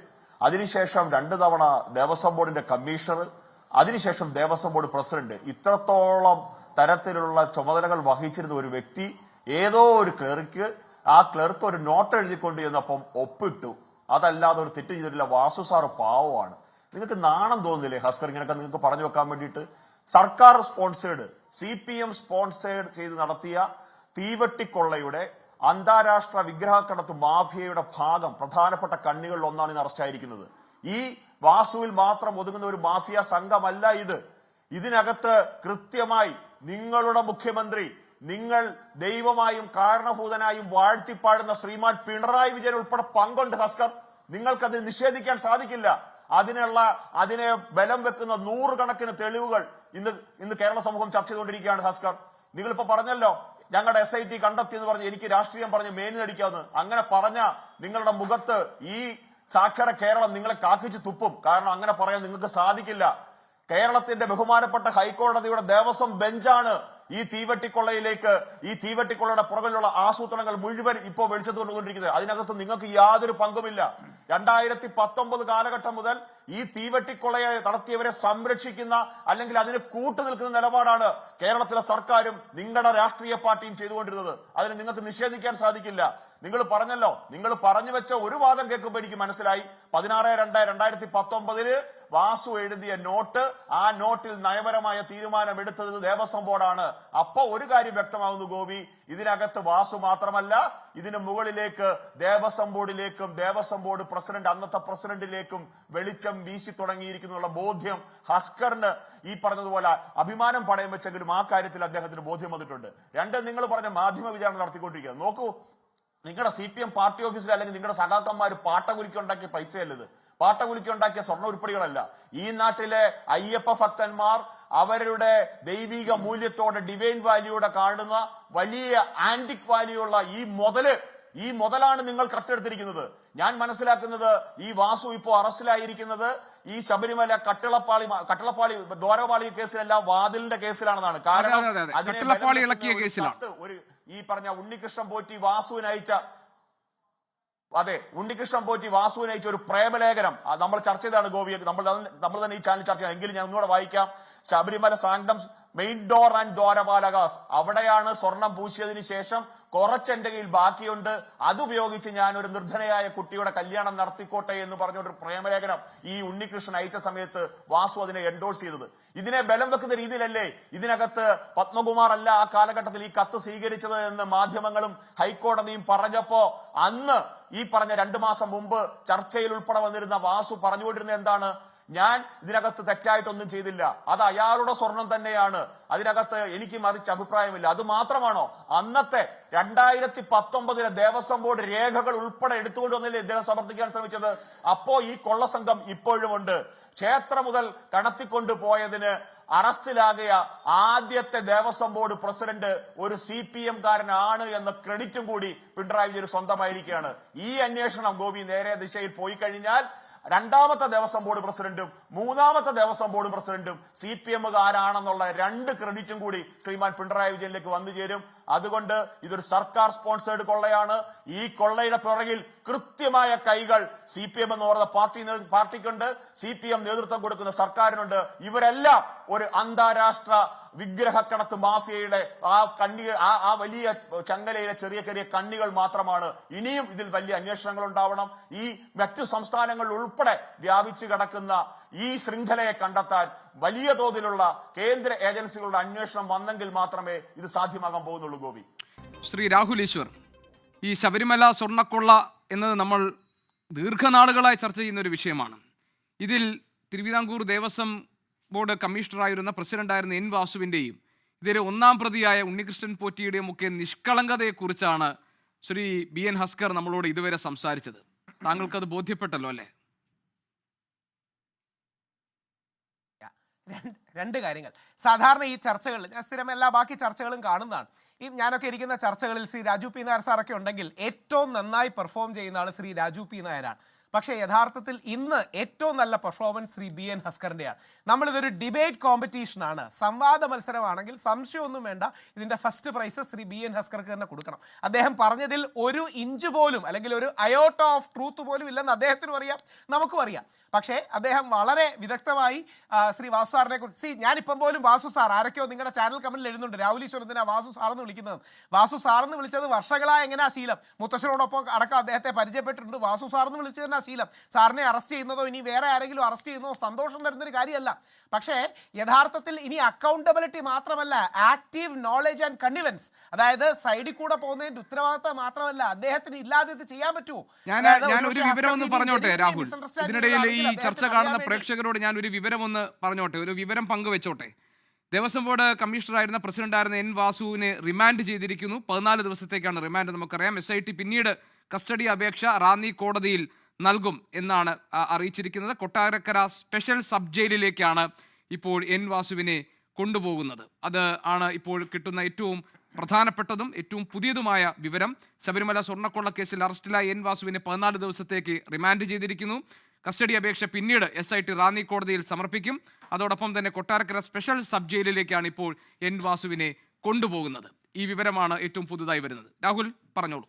അതിനുശേഷം 2 തവണ ദേവസ്വം ബോർഡിന്റെ കമ്മീഷണർ, അതിനുശേഷം ദേവസ്വം ബോർഡ് പ്രസിഡന്റ്, ഇത്രത്തോളം തരത്തിലുള്ള ചുമതലകൾ വഹിച്ചിരുന്ന ഒരു വ്യക്തി ഏതോ ഒരു ക്ലർക്ക് ഒരു നോട്ട് എഴുതിക്കൊണ്ട് ചെന്നപ്പം ഒപ്പിട്ടു. അതല്ലാതെ ഒരു തെറ്റ് ചെയ്തിട്ടില്ല. വാസു സാറ് പാവമാണ്. നിങ്ങൾക്ക് നാണം തോന്നുന്നില്ലേ ഹസ്കർ ഇങ്ങനെയൊക്കെ നിങ്ങൾക്ക് പറഞ്ഞു വെക്കാൻ വേണ്ടിയിട്ട്? സർക്കാർ സ്പോൺസേഡ്, CPM സ്പോൺസേഡ് ചെയ്ത് നടത്തിയ തീവെട്ടിക്കൊള്ളയുടെ അന്താരാഷ്ട്ര വിഗ്രഹക്കടത്ത് മാഫിയയുടെ പ്രധാനപ്പെട്ട കണ്ണികളിൽ ഒന്നാണ് ഇന്ന് അറസ്റ്റായിരിക്കുന്നത്. ഈ വാസുവിൽ മാത്രം ഒതുങ്ങുന്ന ഒരു മാഫിയ സംഘമല്ല ഇത്. ഇതിനകത്ത് കൃത്യമായി നിങ്ങളുടെ മുഖ്യമന്ത്രി, നിങ്ങൾ ദൈവമായും കാരണഭൂതനായും വാഴ്ത്തിപ്പാടുന്ന ശ്രീമാൻ പിണറായി വിജയൻ ഉൾപ്പെടെ പങ്കുണ്ട് ഹസ്കർ. നിങ്ങൾക്കത് നിഷേധിക്കാൻ സാധിക്കില്ല. അതിനെ ബലം വെക്കുന്ന 100 കണക്കിന് തെളിവുകൾ ഇന്ന് കേരള സമൂഹം ചർച്ച ചെയ്തുകൊണ്ടിരിക്കുകയാണ് ഹസ്കർ. നിങ്ങളിപ്പോ പറഞ്ഞല്ലോ ഞങ്ങളുടെ SIT കണ്ടെത്തിയെന്ന് പറഞ്ഞ് എനിക്ക് രാഷ്ട്രീയം പറഞ്ഞ് മേനിനടിക്കാവുന്ന. അങ്ങനെ പറഞ്ഞ നിങ്ങളുടെ മുഖത്ത് ഈ സാക്ഷര കേരളം നിങ്ങളെ കാക്കിച്ച് തുപ്പും. കാരണം അങ്ങനെ പറയാൻ നിങ്ങൾക്ക് സാധിക്കില്ല. കേരളത്തിന്റെ ബഹുമാനപ്പെട്ട ഹൈക്കോടതിയുടെ ദേവസ്വം ബെഞ്ചാണ് ഈ തീവെട്ടിക്കൊള്ളയുടെ പുറകിലുള്ള ആസൂത്രണങ്ങൾ മുഴുവൻ ഇപ്പോൾ വെളിച്ചത്ത് കൊണ്ടുകൊണ്ടിരിക്കുന്നത്. അതിനകത്ത് നിങ്ങൾക്ക് യാതൊരു പങ്കുമില്ല. 2019 കാലഘട്ടം മുതൽ ഈ തീവെട്ടിക്കൊള്ളയെ നടത്തിയവരെ സംരക്ഷിക്കുന്ന അല്ലെങ്കിൽ അതിന് കൂട്ടുനിൽക്കുന്ന നിലപാടാണ് കേരളത്തിലെ സർക്കാരും നിങ്ങളുടെ രാഷ്ട്രീയ പാർട്ടിയും ചെയ്തുകൊണ്ടിരുന്നത്. അതിന് നിങ്ങൾക്ക് നിഷേധിക്കാൻ സാധിക്കില്ല. നിങ്ങൾ പറഞ്ഞല്ലോ, നിങ്ങൾ പറഞ്ഞു വെച്ച ഒരു വാദം കേൾക്കുമ്പോൾ എനിക്ക് മനസ്സിലായി 16/2/2019 വാസു എഴുതിയ നോട്ട്, ആ നോട്ടിൽ നയപരമായ തീരുമാനം എടുത്തത് ദേവസ്വം ബോർഡാണ്. അപ്പൊ ഒരു കാര്യം വ്യക്തമാകുന്നു ഗോപി, ഇതിനകത്ത് വാസു മാത്രമല്ല, ഇതിന് മുകളിലേക്ക് ദേവസ്വം ബോർഡിലേക്കും ദേവസ്വം ബോർഡ് പ്രസിഡന്റ്, അന്നത്തെ പ്രസിഡന്റിലേക്കും വെളിച്ചം വീശി തുടങ്ങിയിരിക്കുന്നുള്ള ബോധ്യം ഹസ്കറിന് ഈ പറഞ്ഞതുപോലെ അഭിമാനം പണയം വെച്ചെങ്കിലും ആ കാര്യത്തിൽ അദ്ദേഹത്തിന് ബോധ്യം വന്നിട്ടുണ്ട്. രണ്ട്, നിങ്ങൾ പറഞ്ഞ മാധ്യമ വിചാരണ നടത്തിക്കൊണ്ടിരിക്കുക. നോക്കൂ, നിങ്ങളുടെ CPM പാർട്ടി ഓഫീസിൽ അല്ലെങ്കിൽ നിങ്ങളുടെ സഖാക്കന്മാർ പാട്ടകുലുക്കി ഉണ്ടാക്കിയ പൈസയല്ലത്, പാട്ടകുലുക്കി ഉണ്ടാക്കിയ സ്വർണ്ണ ഉരുപ്പടികളല്ല. ഈ നാട്ടിലെ അയ്യപ്പ ഭക്തന്മാർ അവരുടെ ദൈവിക മൂല്യത്തോടെ, ഡിവൈൻ വാല്യൂടെ കാണുന്ന വലിയ ആന്റിക് വാല്യൂ ഉള്ള ഈ മുതലാണ് നിങ്ങൾ കട്ടെടുത്തിരിക്കുന്നത്. ഞാൻ മനസ്സിലാക്കുന്നത് ഈ വാസു ഇപ്പോ അറസ്റ്റിലായിരിക്കുന്നത് ഈ ശബരിമല കട്ടളപ്പാളി ദ്വാരപാളി കേസിലല്ല, വാതിലിന്റെ കേസിലാണെന്നാണ്. കാരണം ഒരു ഈ പറഞ്ഞ ഉണ്ണികൃഷ്ണൻ പോറ്റി വാസുവിന് അയച്ച ഒരു പ്രേമലേഖനം നമ്മൾ ചർച്ച ചെയ്താണ് ഗോപിയെ, നമ്മൾ തന്നെ ഈ ചാനൽ ചർച്ച ചെയ്യാം. എങ്കിലും ഞാൻ ഒന്നുകൂടെ വായിക്കാം. Sabarimala sanctum main door and ദ്വാരപാലകാസ്, അവിടെയാണ് സ്വർണം പൂശിയതിനു ശേഷം കുറച്ചെന്റെ കയ്യിൽ ബാക്കിയുണ്ട്, അതുപയോഗിച്ച് ഞാൻ ഒരു നിർധനയായ കുട്ടിയുടെ കല്യാണം നടത്തിക്കോട്ടെ എന്ന് പറഞ്ഞൊരു പ്രേമലേഖനം ഈ ഉണ്ണികൃഷ്ണൻ അയച്ച സമയത്ത് വാസു അതിനെ എൻഡോഴ്സ് ചെയ്തത്. ഇതിനെ ബലം വെക്കുന്ന രീതിയിലല്ലേ ഇതിനകത്ത് പത്മകുമാർ അല്ല ആ കാലഘട്ടത്തിൽ ഈ കത്ത് സ്വീകരിച്ചത് എന്ന് മാധ്യമങ്ങളും ഹൈക്കോടതിയും പറഞ്ഞപ്പോ അന്ന് ഈ പറഞ്ഞ 2 മാസം മുമ്പ് ചർച്ചയിൽ ഉൾപ്പെടെ വന്നിരുന്ന വാസു പറഞ്ഞുകൊണ്ടിരുന്നത് എന്താണ്? ഞാൻ ഇതിനകത്ത് തെറ്റായിട്ടൊന്നും ചെയ്തില്ല, അത് അയാളുടെ സ്വർണം തന്നെയാണ്, അതിനകത്ത് എനിക്ക് മറിച്ച് അഭിപ്രായമില്ല. അത് മാത്രമാണോ, അന്നത്തെ 2019 ദേവസ്വം ബോർഡ് രേഖകൾ ഉൾപ്പെടെ എടുത്തുകൊണ്ട് വന്നില്ലേ ഇദ്ദേഹം സമർത്ഥിക്കാൻ ശ്രമിച്ചത്? അപ്പോ ഈ കൊള്ളസംഘം ഇപ്പോഴുമുണ്ട്. ക്ഷേത്രം മുതൽ കടത്തിക്കൊണ്ടു പോയതിന് അറസ്റ്റിലാകിയ ആദ്യത്തെ ദേവസ്വം ബോർഡ് പ്രസിഡന്റ് ഒരു CPM കാരനാണ് എന്ന ക്രെഡിറ്റും കൂടി പിണറായി വിജയൻ സ്വന്തമായിരിക്കുകയാണ്. ഈ അന്വേഷണം ഗോപി നേരെ ദിശയിൽ പോയി കഴിഞ്ഞാൽ രണ്ടാമത്തെ ദേവസ്വം ബോർഡ് പ്രസിഡന്റും മൂന്നാമത്തെ ദേവസ്വം ബോർഡ് പ്രസിഡന്റും CPM കാരാണെന്നുള്ള 2 ക്രെഡിറ്റും കൂടി ശ്രീമാൻ പിണറായി വിജയനിലേക്ക് വന്നു ചേരും. അതുകൊണ്ട് ഇതൊരു സർക്കാർ സ്പോൺസേഡ് കൊള്ളയാണ്. ഈ കൊള്ളയുടെ പിറകിൽ കൃത്യമായ കൈകൾ CPM എന്ന് പറയുന്ന പാർട്ടിക്കുണ്ട്, CPM നേതൃത്വം കൊടുക്കുന്ന സർക്കാരിനുണ്ട്. ഇവരെല്ലാം ഒരു അന്താരാഷ്ട്ര വിഗ്രഹക്കടത്ത് മാഫിയയുടെ ആ വലിയ ചങ്ങലയിലെ ചെറിയ ചെറിയ കണ്ണികൾ മാത്രമാണ്. ഇനിയും ഇതിൽ വലിയ അന്വേഷണങ്ങൾ ഉണ്ടാവണം. ഈ മറ്റു സംസ്ഥാനങ്ങളിൽ ഉൾപ്പെടെ വ്യാപിച്ചു കിടക്കുന്ന ഈ ശൃംഖലയെ കണ്ടെത്താൻ വലിയ തോതിലുള്ള കേന്ദ്ര ഏജൻസികളുടെ അന്വേഷണം വന്നെങ്കിൽ മാത്രമേ ഇത് സാധ്യമാകാൻ പോകുന്നുള്ളൂ. ഗോപി, ശ്രീ രാഹുൽ ഈശ്വർ, ഈ ശബരിമല സ്വർണ്ണക്കൊള്ള എന്നത് നമ്മൾ ദീർഘനാളുകളായി ചർച്ച ചെയ്യുന്ന ഒരു വിഷയമാണ്. ഇതിൽ തിരുവിതാംകൂർ ദേവസ്വം ബോർഡ് കമ്മീഷണറായിരുന്ന പ്രസിഡന്റായിരുന്ന N വാസുവിൻ്റെയും ഇതിലെ 1-ാം പ്രതിയായ ഉണ്ണികൃഷ്ണൻ പോറ്റിയുടെയും ഒക്കെ നിഷ്കളങ്കതയെക്കുറിച്ചാണ് ശ്രീ BN ഹസ്കർ നമ്മളോട് ഇതുവരെ സംസാരിച്ചത്. താങ്കൾക്കത് ബോധ്യപ്പെട്ടല്ലോ അല്ലേ? രണ്ട് കാര്യങ്ങൾ. സാധാരണ ഈ ചർച്ചകളിൽ ഞാൻ സ്ഥിരം എല്ലാ ബാക്കി ചർച്ചകളും കാണുന്നതാണ്. ഈ ഞാനൊക്കെ ഇരിക്കുന്ന ചർച്ചകളിൽ ശ്രീ രാജു പി നായർ സാറൊക്കെ ഉണ്ടെങ്കിൽ ഏറ്റവും നന്നായി പെർഫോം ചെയ്യുന്ന ആൾ ശ്രീ രാജു പി നായരാണ്. പക്ഷേ യഥാർത്ഥത്തിൽ ഇന്ന് ഏറ്റവും നല്ല പെർഫോമൻസ് ശ്രീ BN ഹസ്കറിൻ്റെയാണ്. നമ്മളിതൊരു ഡിബേറ്റ് കോമ്പറ്റീഷനാണ്, സംവാദ മത്സരമാണെങ്കിൽ സംശയമൊന്നും വേണ്ട, ഇതിൻ്റെ ഫസ്റ്റ് പ്രൈസ് ശ്രീ BN ഹസ്കർക്ക് തന്നെ കൊടുക്കണം. അദ്ദേഹം പറഞ്ഞതിൽ ഒരു ഇഞ്ച് പോലും അല്ലെങ്കിൽ ഒരു അയോട്ട ഓഫ് ട്രൂത്ത് പോലും ഇല്ലെന്ന് അദ്ദേഹത്തിനും അറിയാം, നമുക്കും അറിയാം. പക്ഷേ അദ്ദേഹം വളരെ വിദഗ്ധമായി ശ്രീ വാസു സാറിനെ കുറിച്ച് ഞാനിപ്പം പോലും വാസു സാർ ആരൊക്കെയോ നിങ്ങളുടെ ചാനൽ കമന്റിൽ എഴുതുന്നുണ്ട്, രാഹുൽ ഈശ്വരത്തിനാ വാസു സാറെന്ന് വിളിക്കുന്നത്. വാസു സാറെന്ന് വിളിച്ചത് വർഷങ്ങളായി എങ്ങനെയാ ശീലം, മുത്തശ്ശനോടൊപ്പം അടക്കം അദ്ദേഹത്തെ പരിചയപ്പെട്ടിട്ടുണ്ട്. വാസു സാറെന്ന് വിളിച്ചതിനാ ശീലം. സാറിനെ അറസ്റ്റ് ചെയ്യുന്നതോ ഇനി വേറെ ആരെങ്കിലും അറസ്റ്റ് ചെയ്യുന്നതോ സന്തോഷം തരുന്നൊരു കാര്യമല്ല. പക്ഷേ യഥാർത്ഥത്തിൽ ഇനി അക്കൗണ്ടബിലിറ്റി മാത്രമല്ല, ആക്റ്റീവ് നോളജ് ആൻഡ് കണ്ണിവൻസ്, അതായത് സൈഡിൽ കൂടെ പോകുന്നതിന്റെ ഉത്തരവാദിത്തം മാത്രമല്ല, അദ്ദേഹത്തിന് ഇല്ലാതെ ഇത് ചെയ്യാൻ പറ്റുമോ? ഞാൻ ഒരു വിവരം ഒന്ന് പറഞ്ഞോട്ടെ രാഹുൽ, ഇതിനിടയിൽ ഈ ചർച്ച കാണുന്ന പ്രേക്ഷകരോട് ഞാൻ ഒരു വിവരം ഒന്ന് പറഞ്ഞോട്ടെ, ഒരു വിവരം പങ്കുവെച്ചോട്ടെ. ദേവസ്വം ബോർഡ് കമ്മീഷണറായിരുന്ന പ്രസിഡന്റായിരുന്ന N വാസുവിനെ റിമാൻഡ് ചെയ്തിരിക്കുന്നു. 14 ദിവസത്തേക്കാണ് റിമാൻഡ്. നമുക്കറിയാം SIT പിന്നീട് കസ്റ്റഡി അപേക്ഷ റാന്നി കോടതിയിൽ നൽകും എന്നാണ് അറിയിച്ചിരിക്കുന്നത്. കൊട്ടാരക്കര സ്പെഷ്യൽ സബ് ജയിലിലേക്കാണ് ഇപ്പോൾ N വാസുവിനെ കൊണ്ടുപോകുന്നത്. അത് ആണ് ഇപ്പോൾ കിട്ടുന്ന ഏറ്റവും പ്രധാനപ്പെട്ടതും ഏറ്റവും പുതിയതുമായ വിവരം. ശബരിമല സ്വർണ്ണക്കൊള്ള കേസിൽ അറസ്റ്റിലായ N വാസുവിനെ 14 ദിവസത്തേക്ക് റിമാൻഡ് ചെയ്തിരിക്കുന്നു. കസ്റ്റഡി അപേക്ഷ പിന്നീട് SIT റാന്നി കോടതിയിൽ സമർപ്പിക്കും. അതോടൊപ്പം തന്നെ കൊട്ടാരക്കര സ്പെഷ്യൽ സബ് ജയിലിലേക്കാണ് ഇപ്പോൾ N വാസുവിനെ കൊണ്ടുപോകുന്നത്. ഈ വിവരമാണ് ഏറ്റവും പുതുതായി വരുന്നത്. രാഹുൽ പറഞ്ഞോളൂ.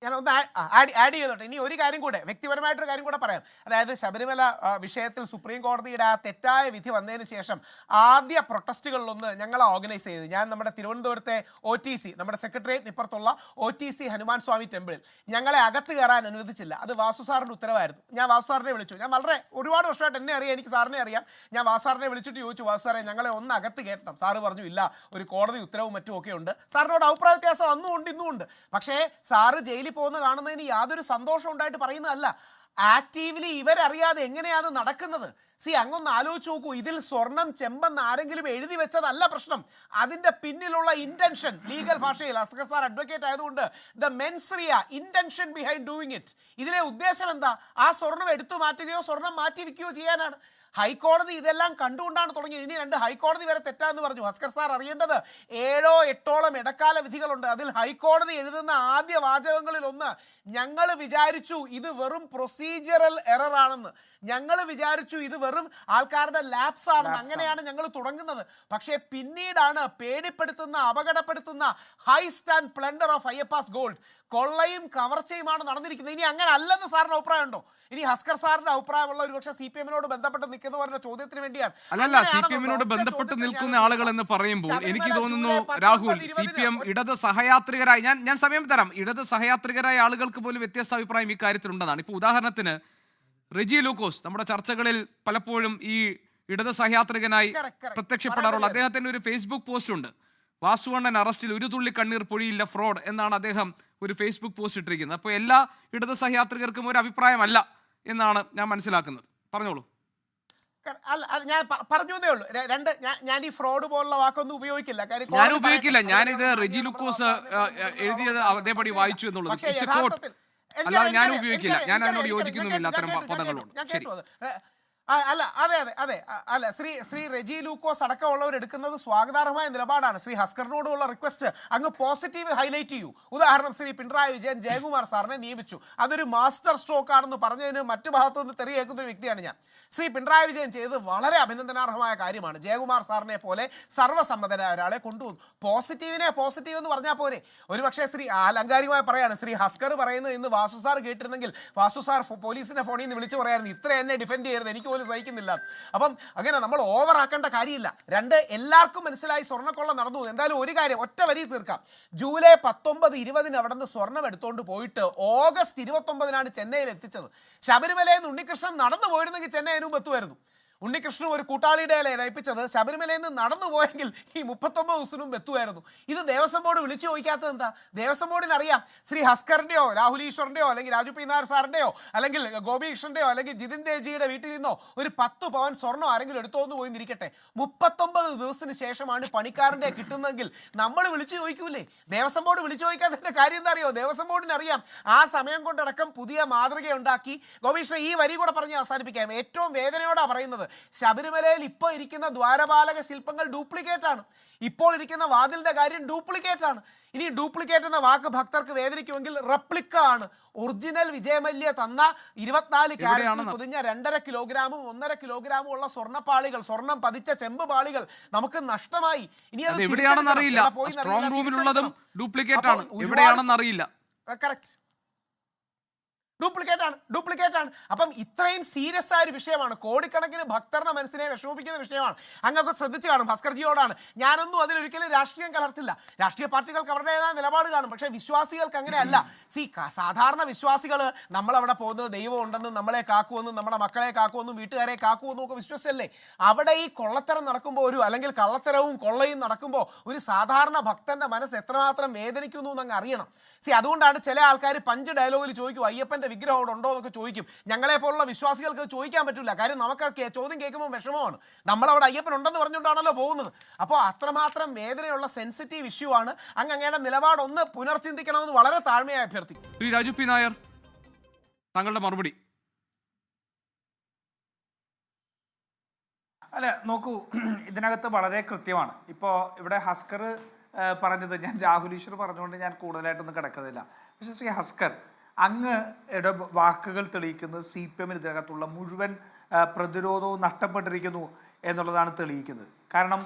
ഞാനൊന്ന് ആഡ് ചെയ്തോട്ടെ. ഇനി ഒരു കാര്യം കൂടെ, വ്യക്തിപരമായിട്ടൊരു കാര്യം കൂടെ പറയാം. അതായത് ശബരിമല വിഷയത്തിൽ സുപ്രീം കോടതിയുടെ ആ തെറ്റായ വിധി വന്നതിന് ശേഷം ആദ്യ പ്രൊട്ടസ്റ്റുകളിലൊന്ന് ഞങ്ങൾ ഓർഗനൈസ് ചെയ്ത്, ഞാൻ നമ്മുടെ തിരുവനന്തപുരത്തെ OTC, നമ്മുടെ സെക്രട്ടേറിയറ്റിന് ഇപ്പുറത്തുള്ള OTC ഹനുമാൻ സ്വാമി ടെമ്പിളിൽ ഞങ്ങളെ അകത്ത് കയറാൻ അനുവദിച്ചില്ല. അത് വാസു സാറിൻ്റെ ഉത്തരവായിരുന്നു. ഞാൻ വാസു സാറിനെ വിളിച്ചു. ഞാൻ വളരെ ഒരുപാട് വർഷമായിട്ട് എന്നെ അറിയാം, എനിക്ക് സാറിനെ അറിയാം. ഞാൻ വാസു സാറിനെ വിളിച്ചിട്ട് ചോദിച്ചു, വാസു സാറേ ഞങ്ങളെ ഒന്ന് അകത്ത് കയറ്റണം. സാറ് പറഞ്ഞു ഇല്ല, ഒരു കോടതി ഉത്തരവും മറ്റും ഒക്കെ ഉണ്ട്. സാറിനോട് അഭിപ്രായ വ്യത്യാസം അന്നും ഉണ്ട് ഇന്നും ഉണ്ട്. പക്ഷേ സാറ് ജയിലിൽ പോകുന്ന കാണുന്നതിന് യാതൊരു സന്തോഷം ഉണ്ടായിട്ട് പറയുന്നതല്ല. ആക്റ്റീവ്ലി ഇവരറിയാതെ എങ്ങനെയാണ് നടക്കുന്നത്. അങ്ങൊന്ന് ആലോചിച്ച് നോക്കൂ. ഇതിൽ സ്വർണം ചെമ്പെന്ന് ആരെങ്കിലും എഴുതി വെച്ചതല്ല പ്രശ്നം. അതിന്റെ പിന്നിലുള്ള ഇന്റൻഷൻ, ലീഗൽ ഭാഷയിൽ അസ്കർ സാർ അഡ്വക്കേറ്റ് ആയതുകൊണ്ട് the മെൻസ്രിയ intention behind doing it. ഇതിലെ ഉദ്ദേശം എന്താ? ആ സ്വർണം എടുത്തു മാറ്റുകയോ സ്വർണം മാറ്റി വെക്കുകയോ ചെയ്യാനാണ്. ഹൈക്കോടതി ഇതെല്ലാം കണ്ടുകൊണ്ടാണ് തുടങ്ങിയത്. ഇനി 2 ഹൈക്കോടതി വരെ തെറ്റാന്ന് പറഞ്ഞു. ഹസ്കർ സാർ അറിയേണ്ടത് 7-8ഓളം ഇടക്കാല വിധികളുണ്ട്. അതിൽ ഹൈക്കോടതി എഴുതുന്ന ആദ്യ വാചകങ്ങളിൽ ഒന്ന്, ഞങ്ങൾ വിചാരിച്ചു ഇത് വെറും പ്രൊസീജിയറൽ എറർ ആണെന്ന്, ഞങ്ങൾ വിചാരിച്ചു ഇത് വെറും ആൾക്കാരുടെ ലാപ്സ് ആണെന്ന്. അങ്ങനെയാണ് ഞങ്ങൾ തുടങ്ങുന്നത്. പക്ഷേ പിന്നീടാണ് പേടിപ്പെടുത്തുന്ന, അപകടപ്പെടുത്തുന്ന heist and plunder of Ayyappa's gold, കൊള്ളയും കവർച്ചയുമാണ് നടന്നിരിക്കുന്നത്. ഇനി അങ്ങനെ അല്ലെന്ന് സാറിന് അഭിപ്രായം ഉണ്ടോ? ഇനി ഹസ്കർ സാറിന്റെ അഭിപ്രായമുള്ള ഒരുപക്ഷെ CPM-നോട് ബന്ധപ്പെട്ട് നിൽക്കുന്നവരുടെ ചോദ്യത്തിന് വേണ്ടിയാണ്. അല്ലല്ല, CPM-നോട് ബന്ധപ്പെട്ട് നിൽക്കുന്ന ആളുകൾ എന്ന് പറയുമ്പോൾ എനിക്ക് തോന്നുന്നു രാഹുൽ, CPM ഇടത് സഹയാത്രികരായി, ഞാൻ സമയം തരാം, ഇടത് സഹയാത്രികരായ ആളുകൾക്ക് പോലും വ്യത്യസ്ത അഭിപ്രായം ഈ കാര്യത്തിലുണ്ടെന്നാണ്. ഇപ്പോൾ ഉദാഹരണത്തിന് റെജി ലൂക്കോസ് നമ്മുടെ ചർച്ചകളിൽ പലപ്പോഴും ഈ ഇടത് സഹയാത്രികനായി പ്രത്യക്ഷപ്പെടാറുള്ള അദ്ദേഹത്തിന്റെ ഒരു ഫേസ്ബുക്ക് പോസ്റ്റ് ഉണ്ട്. വാസുവണ്ണൻ അറസ്റ്റിൽ ഒരു തുള്ളി കണ്ണീർ പൊഴിയില്ല, ഫ്രോഡ് എന്നാണ് അദ്ദേഹം ഒരു ഫേസ്ബുക്ക് പോസ്റ്റ് ഇട്ടിരിക്കുന്നത്. അപ്പോൾ എല്ലാ ഇടത് സഹയാത്രികർക്കും ഒരു അഭിപ്രായമല്ല എന്നാണ് ഞാൻ മനസ്സിലാക്കുന്നത്. പറഞ്ഞോളൂ. ഞാൻ പറഞ്ഞേ ഉള്ളൂ. ഞാൻ ഈ ഫ്രോഡ് പോലുള്ള വാക്കൊന്നും ഉപയോഗിക്കില്ല. ഞാൻ ഉപയോഗിക്കില്ല. ഞാനിത് റെജി ലൂക്കോസ് എഴുതിയത് അതേപടി വായിച്ചു എന്നുള്ളത്. അല്ലാതെ ഞാൻ ഉപയോഗിക്കില്ല. ഞാൻ അതിനോട് യോജിക്കുന്നുമില്ല അത്തരം പദങ്ങളോട്. ശരി. അതെ ശ്രീ റെജി ലൂക്കോസ് അടക്കമുള്ളവർ എടുക്കുന്നത് സ്വാഗതാർഹമായ നിലപാടാണ്. ശ്രീ ഹസ്കറിനോടുള്ള റിക്വസ്റ്റ് അങ്ങ് പോസിറ്റീവ് ഹൈലൈറ്റ് ചെയ്യൂ. ഉദാഹരണം, ശ്രീ പിണറായി വിജയൻ ജയകുമാർ സാറിനെ നിയമിച്ചു. അതൊരു മാസ്റ്റർ സ്ട്രോക്ക് ആണെന്ന് പറഞ്ഞതിന് മറ്റു ഭാഗത്തു നിന്ന് തെറിയേക്കുന്ന ഒരു വ്യക്തിയാണ് ഞാൻ. ശ്രീ പിണറായി വിജയൻ ചെയ്തത് വളരെ അഭിനന്ദനാർഹമായ കാര്യമാണ്. ജയകുമാർ സാറിനെ പോലെ സർവ്വസമ്മതനായ ഒരാളെ കൊണ്ടുവന്നു. പോസിറ്റീവിനെ പോസിറ്റീവ് എന്ന് പറഞ്ഞാൽ പോരെ. ഒരുപക്ഷെ ശ്രീ അലങ്കാരികമായി പറയാണ്, ശ്രീ ഹസ്കർ പറയുന്നത് ഇന്ന് വാസു സാർ കേട്ടിരുന്നെങ്കിൽ വാസു സാർ പോലീസിന്റെ ഫോണിൽ നിന്ന് വിളിച്ചു പറയായിരുന്നു, ഇത്ര എന്നെ ഡിഫെൻഡ് ചെയ്യരുത്, എനിക്ക് സഹിക്കുന്നില്ല. അപ്പം അങ്ങനെ നമ്മൾ ഓവർ ആക്കേണ്ട കാര്യമില്ല. 2, എല്ലാവർക്കും മനസ്സിലായി സ്വർണ്ണക്കൊള്ള നടന്നു. എന്തായാലും ഒരു കാര്യം ഒറ്റ വരി തീർക്കാം. ജൂലൈ 19-20 അവിടെ നിന്ന് സ്വർണം എടുത്തുകൊണ്ട് പോയിട്ട് ഓഗസ്റ്റ് 29 ചെന്നൈയിൽ എത്തിച്ചത്. ശബരിമലയിൽ നിന്ന് ഉണ്ണികൃഷ്ണൻ നടന്നു പോയിരുന്നെങ്കിൽ ചെന്നൈ അതിന് മുമ്പ് എത്തുമായിരുന്നു. ഉണ്ണികൃഷ്ണൻ ഒരു കൂട്ടാളിയുടെ ഏൽപ്പിച്ചത് ശബരിമലയിൽ നിന്ന് നടന്നു പോയെങ്കിൽ ഈ 39 ദിവസത്തിന് മുമ്പ് എത്തുമായിരുന്നു. ഇത് ദേവസ്വം ബോർഡ് വിളിച്ചു ചോദിക്കാത്തത് എന്താ? ദേവസ്വം ബോർഡിന് അറിയാം ശ്രീ ഹസ്കറിന്റെയോ രാഹുൽ ഈശ്വറിന്റെയോ അല്ലെങ്കിൽ രാജു പി നായർ സാറിന്റെയോ അല്ലെങ്കിൽ ഗോപികൃഷ്ണന്റെയോ അല്ലെങ്കിൽ ജിതിൻ ദേവ്ജിയുടെ വീട്ടിൽ നിന്നോ ഒരു 10 പവൻ സ്വർണ്ണം ആരെങ്കിലും എടുത്തോന്ന് പോയിന്നിരിക്കട്ടെ, 39 ദിവസത്തിന് ശേഷമാണ് പണിക്കാരൻ്റെ കിട്ടുന്നതെങ്കിൽ നമ്മൾ വിളിച്ചു ചോദിക്കൂലേ? ദേവസ്വം ബോർഡ് വിളിച്ചു ചോദിക്കാത്തതിന്റെ കാര്യം എന്താ അറിയോ? ദേവസ്വം ബോർഡിന് അറിയാം. ആ സമയം കൊണ്ടടക്കം പുതിയ മാതൃകയുണ്ടാക്കി. ഗോപികൃഷ്ണൻ ഈ വരി കൂടെ പറഞ്ഞ് അവസാനിപ്പിക്കാം. ഏറ്റവും വേദനയോടാണ് പറയുന്നത്, ശബരിമലയിൽ ഇപ്പോൾ ഇരിക്കുന്ന ദ്വാരപാലക ശില്പങ്ങൾ ഡ്യൂപ്ലിക്കേറ്റ് ആണ്. ഇപ്പോൾ ഇരിക്കുന്ന വാതിലിന്റെ കാര്യം ഡ്യൂപ്ലിക്കേറ്റ് ആണ്. ഇനി ഡ്യൂപ്ലിക്കേറ്റ് എന്ന വാക്ക് ഭക്തർക്ക് വേദനിക്കുമെങ്കിൽ റെപ്ലിക്ക ആണ്. ഒറിജിനൽ വിജയമല്യ തന്ന 24 ക്യാരറ്റ് പൊതിഞ്ഞ 2.5 കിലോഗ്രാമും 1.5 കിലോഗ്രാമും ഉള്ള സ്വർണ്ണപ്പാളികൾ, സ്വർണം പതിച്ച ചെമ്പ് പാളികൾ നമുക്ക് നഷ്ടമായി. ഇനി അത് എവിടെയാണെന്ന് അറിയില്ല. സ്ട്രോങ് റൂമിലുള്ളതും ഡ്യൂപ്ലിക്കേറ്റ് ആണ്. എവിടെയാണെന്ന് അറിയില്ല. കറക്റ്റ്, ഡ്യൂപ്ലിക്കേറ്റ് ആണ്. അപ്പം ഇത്രയും സീരിയസ് ആയ ഒരു വിഷയമാണ്. കോടിക്കണക്കിന് ഭക്തരുടെ മനസ്സിനെ വിഷമിപ്പിക്കുന്ന വിഷയമാണ്. അങ്ങൊക്കെ ശ്രദ്ധിച്ചു കാണും. ഭാസ്കർജിയോടാണ് ഞാനൊന്നും അതിലൊരിക്കലും രാഷ്ട്രീയം കലർത്തില്ല. രാഷ്ട്രീയ പാർട്ടികൾക്ക് അവരുടേതായ നിലപാട് കാണും. പക്ഷേ വിശ്വാസികൾക്ക് അങ്ങനെയല്ല. സാധാരണ വിശ്വാസികൾ നമ്മളവിടെ പോകുന്നത് ദൈവം ഉണ്ടെന്നും നമ്മളെ കാക്കുമെന്നും നമ്മുടെ മക്കളെ കാക്കുമെന്നും വീട്ടുകാരെ കാക്കുമെന്നും ഒക്കെ വിശ്വസിച്ചല്ലേ. അവിടെ ഈ കൊള്ളത്തരം നടക്കുമ്പോൾ അല്ലെങ്കിൽ കള്ളത്തരവും കൊള്ളയും നടക്കുമ്പോൾ ഒരു സാധാരണ ഭക്തന്റെ മനസ്സ് എത്രമാത്രം വേദനിക്കുന്നു എന്നങ്ങ് അറിയണം. അതുകൊണ്ടാണ് ചില ആൾക്കാർ പഞ്ച് ഡയലോഗിൽ ചോദിക്കും, അയ്യപ്പന്റെ വിഗ്രഹം അവിടെ ഉണ്ടോ എന്നൊക്കെ ചോദിക്കും. ഞങ്ങളെ പോലുള്ള വിശ്വാസികൾക്ക് ചോദിക്കാൻ പറ്റില്ല. കാര്യം നമുക്ക് ചോദ്യം കേൾക്കുമ്പോൾ വിഷമമാണ്. നമ്മളവിടെ അയ്യപ്പൻ ഉണ്ടെന്ന് പറഞ്ഞുകൊണ്ടാണല്ലോ പോകുന്നത്. അപ്പോൾ അത്രമാത്രം വേദനയുള്ള സെൻസിറ്റീവ് ഇഷ്യൂ ആണ്. അങ്ങയുടെ നിലപാടൊന്ന് പുനർചിന്തിക്കണമെന്ന് വളരെ താഴ്മയായി അഭ്യർത്ഥിക്കും. ശ്രീ രാജു പി നായർ, താങ്കളുടെ മറുപടി. അല്ല, നോക്കൂ, ഇതിനകത്ത് വളരെ കൃത്യമാണ്. ഇപ്പോൾ ഇവിടെ ഹസ്കർ പറഞ്ഞത്, ഞാൻ രാഹുൽ ഈശ്വർ പറഞ്ഞുകൊണ്ട് ഞാൻ കൂടുതലായിട്ടൊന്നും കിടക്കുന്നില്ല. പക്ഷേ ശ്രീ ഹസ്കർ, അങ്ങയുടെ വാക്കുകൾ തെളിയിക്കുന്നത് CPM-ന് ഇതിനകത്തുള്ള മുഴുവൻ പ്രതിരോധവും നഷ്ടപ്പെട്ടിരിക്കുന്നു എന്നുള്ളതാണ് തെളിയിക്കുന്നത്. കാരണം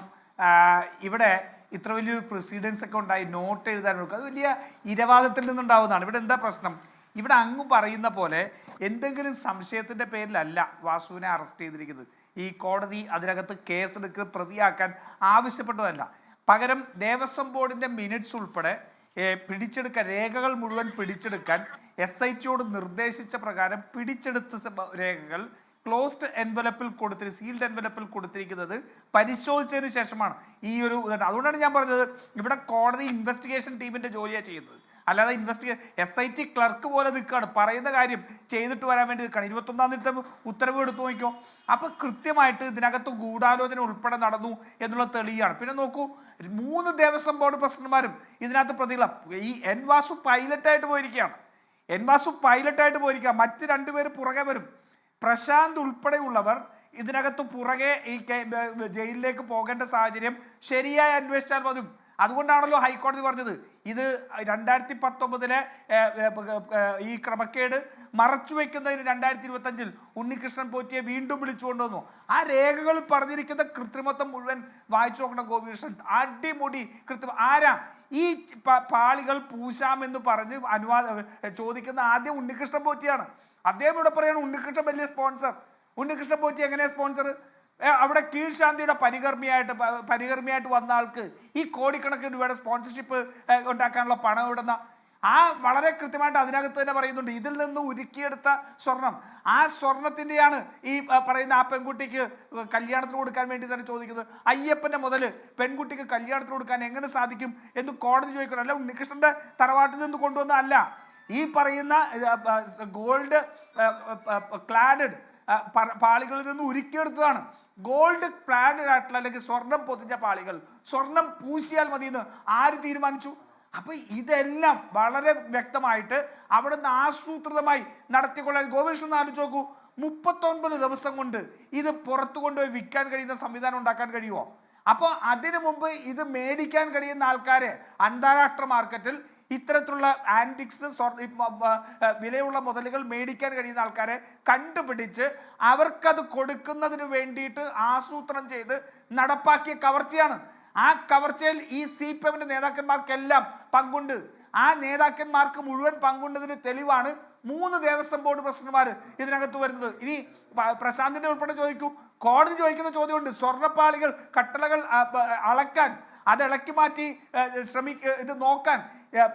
ഇവിടെ ഇത്ര വലിയൊരു പ്രസിഡൻസ് ഒക്കെ ഉണ്ടായി നോട്ട് എഴുതാൻ കൊടുക്കുക, അത് വലിയ ഇരവാദത്തിൽ നിന്നുണ്ടാവുന്നതാണ്. ഇവിടെ എന്താ പ്രശ്നം? ഇവിടെ അങ്ങ് പറയുന്ന പോലെ എന്തെങ്കിലും സംശയത്തിൻ്റെ പേരിലല്ല വാസുവിനെ അറസ്റ്റ് ചെയ്തിരിക്കുന്നത്. ഈ കോടതി അതിനകത്ത് കേസെടുത്ത് പ്രതിയാക്കാൻ ആവശ്യപ്പെട്ടതല്ല. പകരം ദേവസ്വം ബോർഡിൻ്റെ മിനിറ്റ്സ് ഉൾപ്പെടെ പിടിച്ചെടുക്കാൻ, രേഖകൾ മുഴുവൻ പിടിച്ചെടുക്കാൻ SITയോട് നിർദ്ദേശിച്ച പ്രകാരം പിടിച്ചെടുത്ത രേഖകൾ ക്ലോസ്ഡ് എൻവലപ്പിൽ കൊടുത്തിട്ട് സീൽഡ് എൻവലപ്പിൽ കൊടുത്തിരിക്കുന്നത് പരിശോധിച്ചതിന് ശേഷമാണ് ഈ ഒരു. അതുകൊണ്ടാണ് ഞാൻ പറഞ്ഞത് ഇവിടെ കോടതി ഇൻവെസ്റ്റിഗേഷൻ ടീമിൻ്റെ ജോലിയാണ് ചെയ്യുന്നത്, അല്ലാതെ SIT ക്ലർക്ക് പോലെ നിൽക്കുകയാണ്, പറയുന്ന കാര്യം ചെയ്തിട്ട് വരാൻ വേണ്ടി നിൽക്കുകയാണ്. 21-ാം തീയതി ഉത്തരവ് എടുത്തു നോക്കിയോ. അപ്പോൾ കൃത്യമായിട്ട് ഇതിനകത്ത് ഗൂഢാലോചന ഉൾപ്പെടെ നടന്നു എന്നുള്ള തെളിയാണ്. പിന്നെ നോക്കൂ, 3 ദേവസ്വം ബോർഡ് പ്രസിഡന്റുമാരും ഇതിനകത്ത് പ്രതികളാണ്. ഈ എൻ വാസു പൈലറ്റായിട്ട് പോയിരിക്കുകയാണ്. മറ്റ് 2 പേര് പുറകെ വരും. പ്രശാന്ത് ഉൾപ്പെടെയുള്ളവർ ഇതിനകത്ത് പുറകെ ഈ ജയിലിലേക്ക് പോകേണ്ട സാഹചര്യം ശരിയായി അന്വേഷിച്ചാൽ മതി. അതുകൊണ്ടാണല്ലോ ഹൈക്കോടതി പറഞ്ഞത് ഇത് 2019 ഈ ക്രമക്കേട് മറച്ചു വയ്ക്കുന്നതിന് 2025 ഉണ്ണികൃഷ്ണൻ പോറ്റിയെ വീണ്ടും വിളിച്ചുകൊണ്ടുവന്നു. ആ രേഖകളിൽ പറഞ്ഞിരിക്കുന്ന കൃത്രിമത്വം മുഴുവൻ വായിച്ചു നോക്കണം ഗോപികൃഷ്ണൻ. അടിമുടി കൃത്രിമം. ആരാ ഈ പാളികൾ പൂശാമെന്ന് പറഞ്ഞ് ചോദിക്കുന്ന ആദ്യം ഉണ്ണികൃഷ്ണൻ പോറ്റിയാണ്. അദ്ദേഹം ഇവിടെ പറയാണ് ഉണ്ണികൃഷ്ണൻ വലിയ സ്പോൺസർ. ഉണ്ണികൃഷ്ണൻ പോറ്റി എങ്ങനെയാണ് സ്പോൺസർ? അവിടെ കീഴ്ശാന്തിയുടെ പരികർമ്മിയായിട്ട് വന്ന ആൾക്ക് ഈ കോടിക്കണക്കിന് രൂപയുടെ സ്പോൺസർഷിപ്പ് ഉണ്ടാക്കാനുള്ള പണം ഇവിടുന്ന വളരെ കൃത്യമായിട്ട് അതിനകത്ത് തന്നെ പറയുന്നുണ്ട്. ഇതിൽ നിന്ന് ഉരുക്കിയെടുത്ത സ്വർണം, ആ സ്വർണത്തിൻ്റെയാണ് ഈ പറയുന്ന ആ പെൺകുട്ടിക്ക് കല്യാണത്തിന് കൊടുക്കാൻ വേണ്ടി തന്നെ ചോദിക്കുന്നത്. അയ്യപ്പൻ്റെ മുതൽ പെൺകുട്ടിക്ക് കല്യാണത്തിന് കൊടുക്കാൻ എങ്ങനെ സാധിക്കും എന്ന് കോടതി ചോദിക്കണം. അല്ല ഉണ്ണികൃഷ്ണൻ്റെ തറവാട്ടിൽ നിന്ന് കൊണ്ടുവന്നതല്ല. ഈ പറയുന്ന ഗോൾഡ് ക്ലാഡഡ് പാളികളിൽ നിന്ന് ഉരുക്കിയെടുത്തതാണ്. ഗോൾഡ് ക്ലാഡഡ് ആയിട്ടുള്ള അല്ലെങ്കിൽ സ്വർണം പൊതിഞ്ഞ പാളികൾ, സ്വർണം പൂശിയാൽ മതി എന്ന് ആര് തീരുമാനിച്ചു? അപ്പൊ ഇതെല്ലാം വളരെ വ്യക്തമായിട്ട് അവിടെ നിന്ന് ആസൂത്രിതമായി നടത്തിക്കൊള്ളാൻ. ഗോപികൃഷ്ണൻ ആലോചിച്ച് നോക്കൂ, 39 ദിവസം കൊണ്ട് ഇത് പുറത്തു കൊണ്ടുപോയി വിൽക്കാൻ കഴിയുന്ന സംവിധാനം ഉണ്ടാക്കാൻ കഴിയുമോ? അപ്പോൾ അതിനു മുമ്പ് ഇത് മേടിക്കാൻ കഴിയുന്ന ആൾക്കാരെ അന്താരാഷ്ട്ര മാർക്കറ്റിൽ ഇത്തരത്തിലുള്ള ആൻറ്റിക്സ് വിലയുള്ള മുതലുകൾ മേടിക്കാൻ കഴിയുന്ന ആൾക്കാരെ കണ്ടുപിടിച്ച് അവർക്കത് കൊടുക്കുന്നതിന് വേണ്ടിയിട്ട് ആസൂത്രണം ചെയ്ത് നടപ്പാക്കിയ കവർച്ചയാണ്. ആ കവർച്ചയിൽ ഈ CPM നേതാക്കന്മാർക്കെല്ലാം പങ്കുണ്ട്. ആ നേതാക്കന്മാർക്ക് മുഴുവൻ പങ്കുണ്ടതിന് തെളിവാണ് 3 ദേവസ്വം ബോർഡ് പ്രസിഡന്റുമാർ ഇതിനകത്ത് വരുന്നത്. ഇനി പ്രശാന്തിന്റെ ഉൾപ്പെടെ ചോദിക്കൂ, കോടതി ചോദിക്കുന്ന ചോദ്യമുണ്ട്. സ്വർണ്ണപ്പാളികൾ കട്ടളകൾ അളക്കാൻ, അത് ഇളക്കി മാറ്റി ഇത് നോക്കാൻ,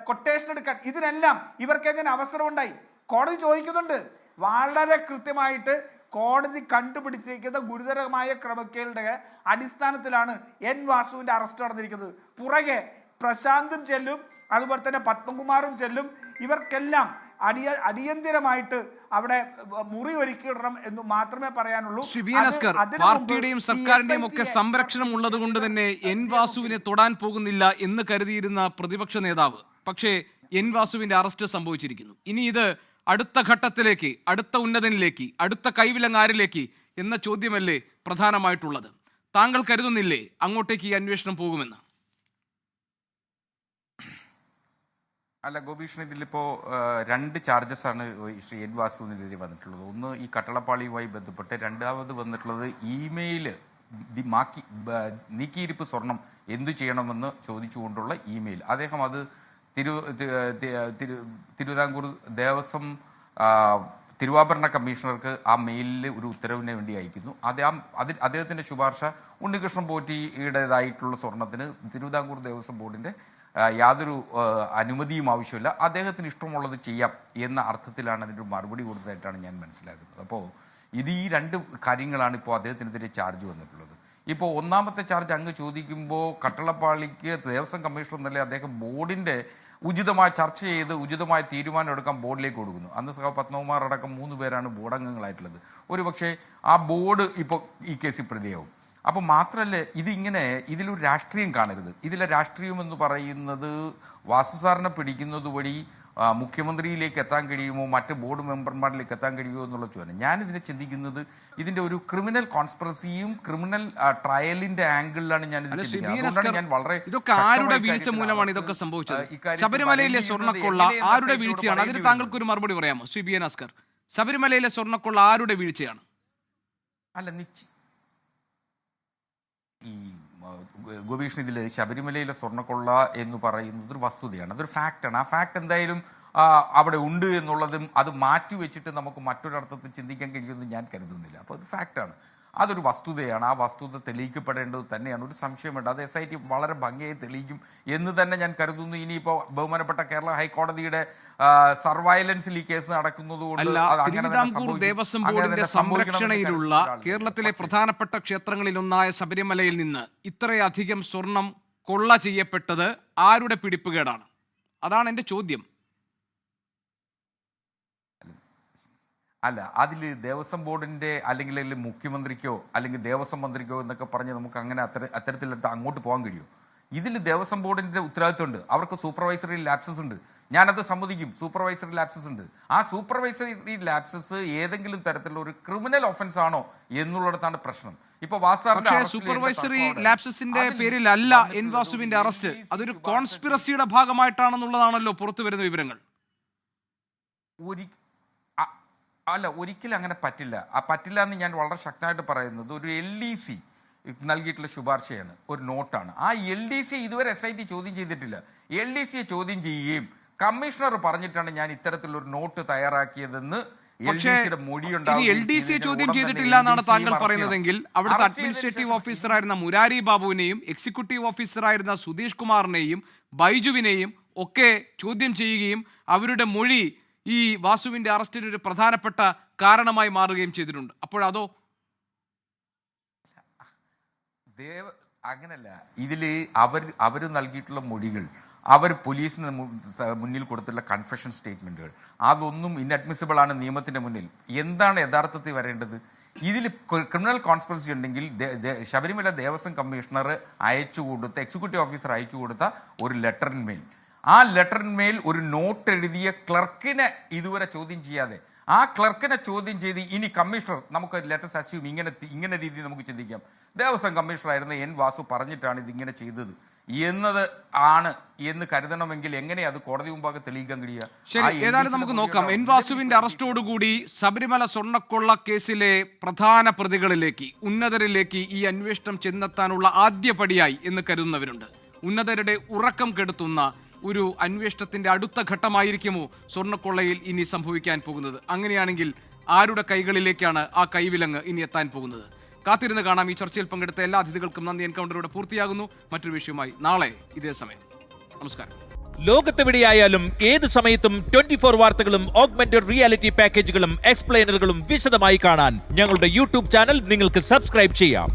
കൊട്ടേഷൻ എടുക്കാൻ, ഇതിനെല്ലാം ഇവർക്ക് എങ്ങനെ അവസരമുണ്ടായി? കോടതി ചോദിക്കുന്നുണ്ട്. വളരെ കൃത്യമായിട്ട് കോടതി കണ്ടുപിടിച്ചിരിക്കുന്ന ഗുരുതരമായ ക്രമക്കേടുടെ അടിസ്ഥാനത്തിലാണ് എൻ വാസുവിൻ്റെ അറസ്റ്റ് നടന്നിരിക്കുന്നത്. പുറകെ പ്രശാന്തും ചെല്ലും, അതുപോലെ തന്നെ പത്മകുമാറും ചെല്ലും. ഇവർക്കെല്ലാം അടിയന്തിരമായിട്ട് അവിടെ മുറി ഒരുക്കിയിടണം എന്ന് മാത്രമേ പറയാനുള്ളൂ. പാർട്ടിയുടെയും സർക്കാരിന്റെയും ഒക്കെ സംരക്ഷണം ഉള്ളത് കൊണ്ട് തന്നെ എൻ വാസുവിനെ തൊടാൻ പോകുന്നില്ല എന്ന് കരുതിയിരുന്ന പ്രതിപക്ഷ നേതാവ്, പക്ഷേ എൻ വാസുവിന്റെ അറസ്റ്റ് സംഭവിച്ചിരിക്കുന്നു. ഇനി ഇത് അടുത്ത ഘട്ടത്തിലേക്ക്, അടുത്ത ഉന്നതനിലേക്ക്, അടുത്ത കൈവിലങ്ങാരിലേക്ക് എന്ന ചോദ്യമല്ലേ പ്രധാനമായിട്ടുള്ളത്? താങ്കൾ കരുതുന്നില്ലേ അങ്ങോട്ടേക്ക് ഈ അന്വേഷണം പോകുമെന്ന്? അല്ല ഗോപീഷ്ണൻ, ഇതിലിപ്പോൾ 2 ചാർജസാണ് ശ്രീ എൻ വാസുവിനെതിരെ വന്നിട്ടുള്ളത്. ഒന്ന് ഈ കട്ടളപ്പാളിയുമായി ബന്ധപ്പെട്ട്, രണ്ടാമത് വന്നിട്ടുള്ളത് ഇമെയിൽ നീക്കിയിരിപ്പ് സ്വർണം എന്തു ചെയ്യണമെന്ന് ചോദിച്ചുകൊണ്ടുള്ള ഇമെയിൽ. അദ്ദേഹം അത് തിരുവിതാംകൂർ ദേവസ്വം തിരുവാഭരണ കമ്മീഷണർക്ക് ആ മെയിലിൽ ഒരു ഉത്തരവിന് വേണ്ടി അയക്കുന്നു. അദ്ദേഹത്തിൻ്റെ ശുപാർശ ഉണ്ണികൃഷ്ണൻ പോറ്റിയുടേതായിട്ടുള്ള സ്വർണത്തിന് തിരുവിതാംകൂർ ദേവസ്വം ബോർഡിൻ്റെ യാതൊരു അനുമതിയും ആവശ്യമില്ല, അദ്ദേഹത്തിന് ഇഷ്ടമുള്ളത് ചെയ്യാം എന്ന അർത്ഥത്തിലാണ് അതിൻ്റെ ഒരു മറുപടി കൊടുത്തതായിട്ടാണ് ഞാൻ മനസ്സിലാക്കുന്നത്. അപ്പോൾ ഇത് ഈ 2 കാര്യങ്ങളാണ് ഇപ്പോൾ അദ്ദേഹത്തിനെതിരെ ചാർജ് വന്നിട്ടുള്ളത്. ഇപ്പോൾ ഒന്നാമത്തെ ചാർജ് അങ്ങ് ചോദിക്കുമ്പോൾ കട്ടളപ്പാളിക്ക് ദേവസ്വം കമ്മീഷണർ എന്നല്ലേ അദ്ദേഹം ബോർഡിൻ്റെ ഉചിതമായി ചർച്ച ചെയ്ത് ഉചിതമായ തീരുമാനം എടുക്കാൻ ബോർഡിലേക്ക് കൊടുക്കുന്നു. അന്ന് സഹ പത്മകുമാർ അടക്കം 3 പേരാണ് ബോർഡ് അംഗങ്ങളായിട്ടുള്ളത്. ഒരു പക്ഷേ ആ ബോർഡ് ഇപ്പോൾ ഈ കേസിൽ പ്രതിയാവും. അപ്പോൾ മാത്രമല്ല, ഇതിലൊരു രാഷ്ട്രീയം കാണരുത്. ഇതിലെ രാഷ്ട്രീയം എന്ന് പറയുന്നത് വാസുസാറിനെ പിടിക്കുന്നത് വഴി മുഖ്യമന്ത്രിയിലേക്ക് എത്താൻ കഴിയുമോ, മറ്റ് ബോർഡ് മെമ്പർമാരിലേക്ക് എത്താൻ കഴിയുമോ എന്നുള്ള ചോദ്യം. ഞാനിതിനെ ചിന്തിക്കുന്നത് ഇതിന്റെ ഒരു ക്രിമിനൽ കോൺസ്പിറസിയും ക്രിമിനൽ ട്രയലിന്റെ ആംഗിളിലാണ് ഞാൻ ഇത് ചിന്തിക്കുന്നത്. ഞാൻ വളരെ ഇതൊക്കെ ആരുടെ വീഴ്ച മൂലമാണ് ഇതൊക്കെ സംഭവിച്ചത്? ശബരിമലയിലെ സ്വർണ്ണക്കൊള്ള ആരുടെ വീഴ്ചയാണ്? അതിന് താങ്കൾക്ക് ഒരു മറുപടി പറയാമോ ശ്രീ BN ഹസ്കർ? ശബരിമലയിലെ സ്വർണ്ണക്കൊള്ള ആരുടെ വീഴ്ചയാണ്? അല്ല, ഈ ഗോപീഷ്ണൻ, ഇതിൽ ശബരിമലയിലെ സ്വർണ്ണക്കൊള്ള എന്ന് പറയുന്നത് ഒരു വസ്തുതയാണ്, അതൊരു ഫാക്റ്റാണ്. ആ ഫാക്ട് എന്തായാലും അവിടെ ഉണ്ട് എന്നുള്ളതും അത് മാറ്റി വെച്ചിട്ട് നമുക്ക് മറ്റൊരർത്ഥത്തിൽ ചിന്തിക്കാൻ കഴിയുമെന്ന് ഞാൻ കരുതുന്നില്ല. അപ്പോൾ അത് ഫാക്റ്റാണ്, അതൊരു വസ്തുതയാണ്. ആ വസ്തുത തെളിയിക്കപ്പെടേണ്ടത് തന്നെയാണ്, ഒരു സംശയമുണ്ട്. അത് SIT വളരെ ഭംഗിയായി തെളിയിക്കും എന്ന് തന്നെ ഞാൻ കരുതുന്നു. ഇനിയിപ്പോൾ ബഹുമാനപ്പെട്ട കേരള ഹൈക്കോടതിയുടെ സർവൈലൻസിൽ ഈ കേസ് നടക്കുന്നതുകൊണ്ട് തിരുവിതാംകൂർ ദേവസ്വം ബോർഡിന്റെ സംരക്ഷണയിലുള്ള കേരളത്തിലെ പ്രധാനപ്പെട്ട ക്ഷേത്രങ്ങളിലൊന്നായ ശബരിമലയിൽ നിന്ന് ഇത്രയധികം സ്വർണം കൊള്ള ചെയ്യപ്പെട്ടത് ആരുടെ പിടിപ്പുകേടാണ്? അതാണ് എൻ്റെ ചോദ്യം. അല്ല, അതിൽ ദേവസ്വം ബോർഡിൻ്റെ അല്ലെങ്കിൽ മുഖ്യമന്ത്രിക്കോ അല്ലെങ്കിൽ ദേവസ്വം മന്ത്രിക്കോ എന്നൊക്കെ പറഞ്ഞ് നമുക്ക് അങ്ങനെ അത്തരത്തിലിട്ട് അങ്ങോട്ട് പോകാൻ കഴിയും. ഇതിൽ ദേവസ്വം ബോർഡിൻ്റെ ഉത്തരവാദിത്വമുണ്ട്, അവർക്ക് സൂപ്പർവൈസറി ലാപ്സസ് ഉണ്ട്, ഞാനത് സമ്മതിക്കും. സൂപ്പർവൈസറി ലാപ്സസ് ഉണ്ട്. ആ സൂപ്പർവൈസറി ലാപ്സസ് ഏതെങ്കിലും തരത്തിലുള്ള ഒരു ക്രിമിനൽ ഒഫൻസ് ആണോ എന്നുള്ളിടത്താണ് പ്രശ്നം. ഇപ്പൊ സൂപ്പർവൈസറി ലാപ്സസിന്റെ പേരിലല്ല എൻ വാസുവിന്റെ അറസ്റ്റ്, അതൊരു കോൺസ്പിറസിയുടെ ഭാഗമായിട്ടാണെന്നുള്ളതാണല്ലോ പുറത്തു വരുന്ന വിവരങ്ങൾ. അല്ല, ഒരിക്കലും അങ്ങനെ പറ്റില്ല. പറ്റില്ല എന്ന് ഞാൻ വളരെ ശക്തമായിട്ട് പറയുന്നത് ഒരു LDC നൽകിയിട്ടുള്ള ശുപാർശയാണ്, ഒരു നോട്ടാണ്. ആ LDC ഇതുവരെ SIT ചോദ്യം ചെയ്തിട്ടില്ല. LDCയെ ചോദ്യം ചെയ്യുകയും കമ്മീഷണർ പറഞ്ഞിട്ടാണ് ഞാൻ ഇത്തരത്തിലൊരു നോട്ട് തയ്യാറാക്കിയതെന്ന് LDCയെ ചോദ്യം ചെയ്തിട്ടില്ല എന്നാണ് താങ്കൾ പറയുന്നതെങ്കിൽ അവിടുത്തെ അഡ്മിനിസ്ട്രേറ്റീവ് ഓഫീസറായിരുന്ന മുരാരി ബാബുവിനെയും എക്സിക്യൂട്ടീവ് ഓഫീസറായിരുന്ന സുധീഷ് കുമാറിനെയും ബൈജുവിനെയും ഒക്കെ ചോദ്യം ചെയ്യുകയും അവരുടെ മൊഴി ഈ വാസുവിന്റെ അറസ്റ്റിന് ഒരു പ്രധാനപ്പെട്ട കാരണമായി മാറുകയും ചെയ്തിട്ടുണ്ട്. അപ്പോഴതോ അങ്ങനല്ല, ഇതില് അവർ നൽകിയിട്ടുള്ള മൊഴികൾ, അവർ പോലീസിന് മുന്നിൽ കൊടുത്തുള്ള കൺഫെഷൻ സ്റ്റേറ്റ്മെന്റുകൾ, അതൊന്നും ഇൻഅഡ്മിസിബിൾ ആണ് നിയമത്തിന്റെ മുന്നിൽ. എന്താണ് യഥാർത്ഥത്തിൽ വരേണ്ടത്? ഇതിൽ ക്രിമിനൽ കോൺസ്പിറസി ഉണ്ടെങ്കിൽ ശബരിമല ദേവസ്വം കമ്മീഷണർ അയച്ചു കൊടുത്ത, എക്സിക്യൂട്ടീവ് ഓഫീസർ അയച്ചു കൊടുത്ത ഒരു ലെറ്ററിന്മേൽ, ആ ലെറ്ററിന്മേൽ ഒരു നോട്ട് എഴുതിയ ക്ലർക്കിനെ ഇതുവരെ ചോദ്യം ചെയ്യാതെ, ആ ക്ലർക്കിനെ ചോദ്യം ചെയ്ത് ഇനി കമ്മീഷണർ, നമുക്ക് ലെറ്റർ അസ്യൂം ഇങ്ങനെ രീതിയിൽ നമുക്ക് ചിന്തിക്കാം, ദേവസ്വം കമ്മീഷണർ ആയിരുന്ന എൻ വാസു പറഞ്ഞിട്ടാണ് ഇതിങ്ങനെ ചെയ്തത് എന്നത് ആണ് എന്ന് കരുതണമെങ്കിൽ എങ്ങനെ അത് കോടതി മുമ്പാകെ തെളിയിക്കാൻ കഴിയുക? ശരി, ഏതായാലും നമുക്ക് നോക്കാം. എൻ വാസുവിന്റെ അറസ്റ്റോടുകൂടി ശബരിമല സ്വർണ്ണക്കൊള്ള കേസിലെ പ്രധാന പ്രതികളിലേക്ക്, ഉന്നതരിലേക്ക് ഈ അന്വേഷണം ചെന്നെത്താനുള്ള ആദ്യപടിയായി എന്ന് കരുതുന്നവരുണ്ട്. ഉന്നതരുടെ ഉറക്കം കെടുത്തുന്ന ഒരു അന്വേഷണത്തിന്റെ അടുത്ത ഘട്ടമായിരിക്കുമോ സ്വർണ്ണക്കൊള്ളയിൽ ഇനി സംഭവിക്കാൻ പോകുന്നത്? അങ്ങനെയാണെങ്കിൽ ആരുടെ കൈകളിലേക്കാണ് ആ കൈവിലങ്ങ് ഇനി എത്താൻ പോകുന്നത്? കാത്തിരുന്ന് കാണാം. ഈ ചർച്ചയിൽ പങ്കെടുത്ത എല്ലാ അതിഥികൾക്കും നന്ദി. എൻകൗണ്ടറിലൂടെ പൂർത്തിയാകുന്നു. മറ്റൊരു വിഷയമായി നാളെ ഇതേ സമയം. നമസ്കാരം. ലോകത്തെവിടെയായാലും ഏത് സമയത്തും 24 വാർത്തകളും ഓഗ്മെന്റഡ് റിയാലിറ്റി പാക്കേജുകളും എക്സ്പ്ലെയിനറുകളും വിശദമായി കാണാൻ ഞങ്ങളുടെ YouTube ചാനൽ നിങ്ങൾക്ക് സബ്സ്ക്രൈബ് ചെയ്യാം.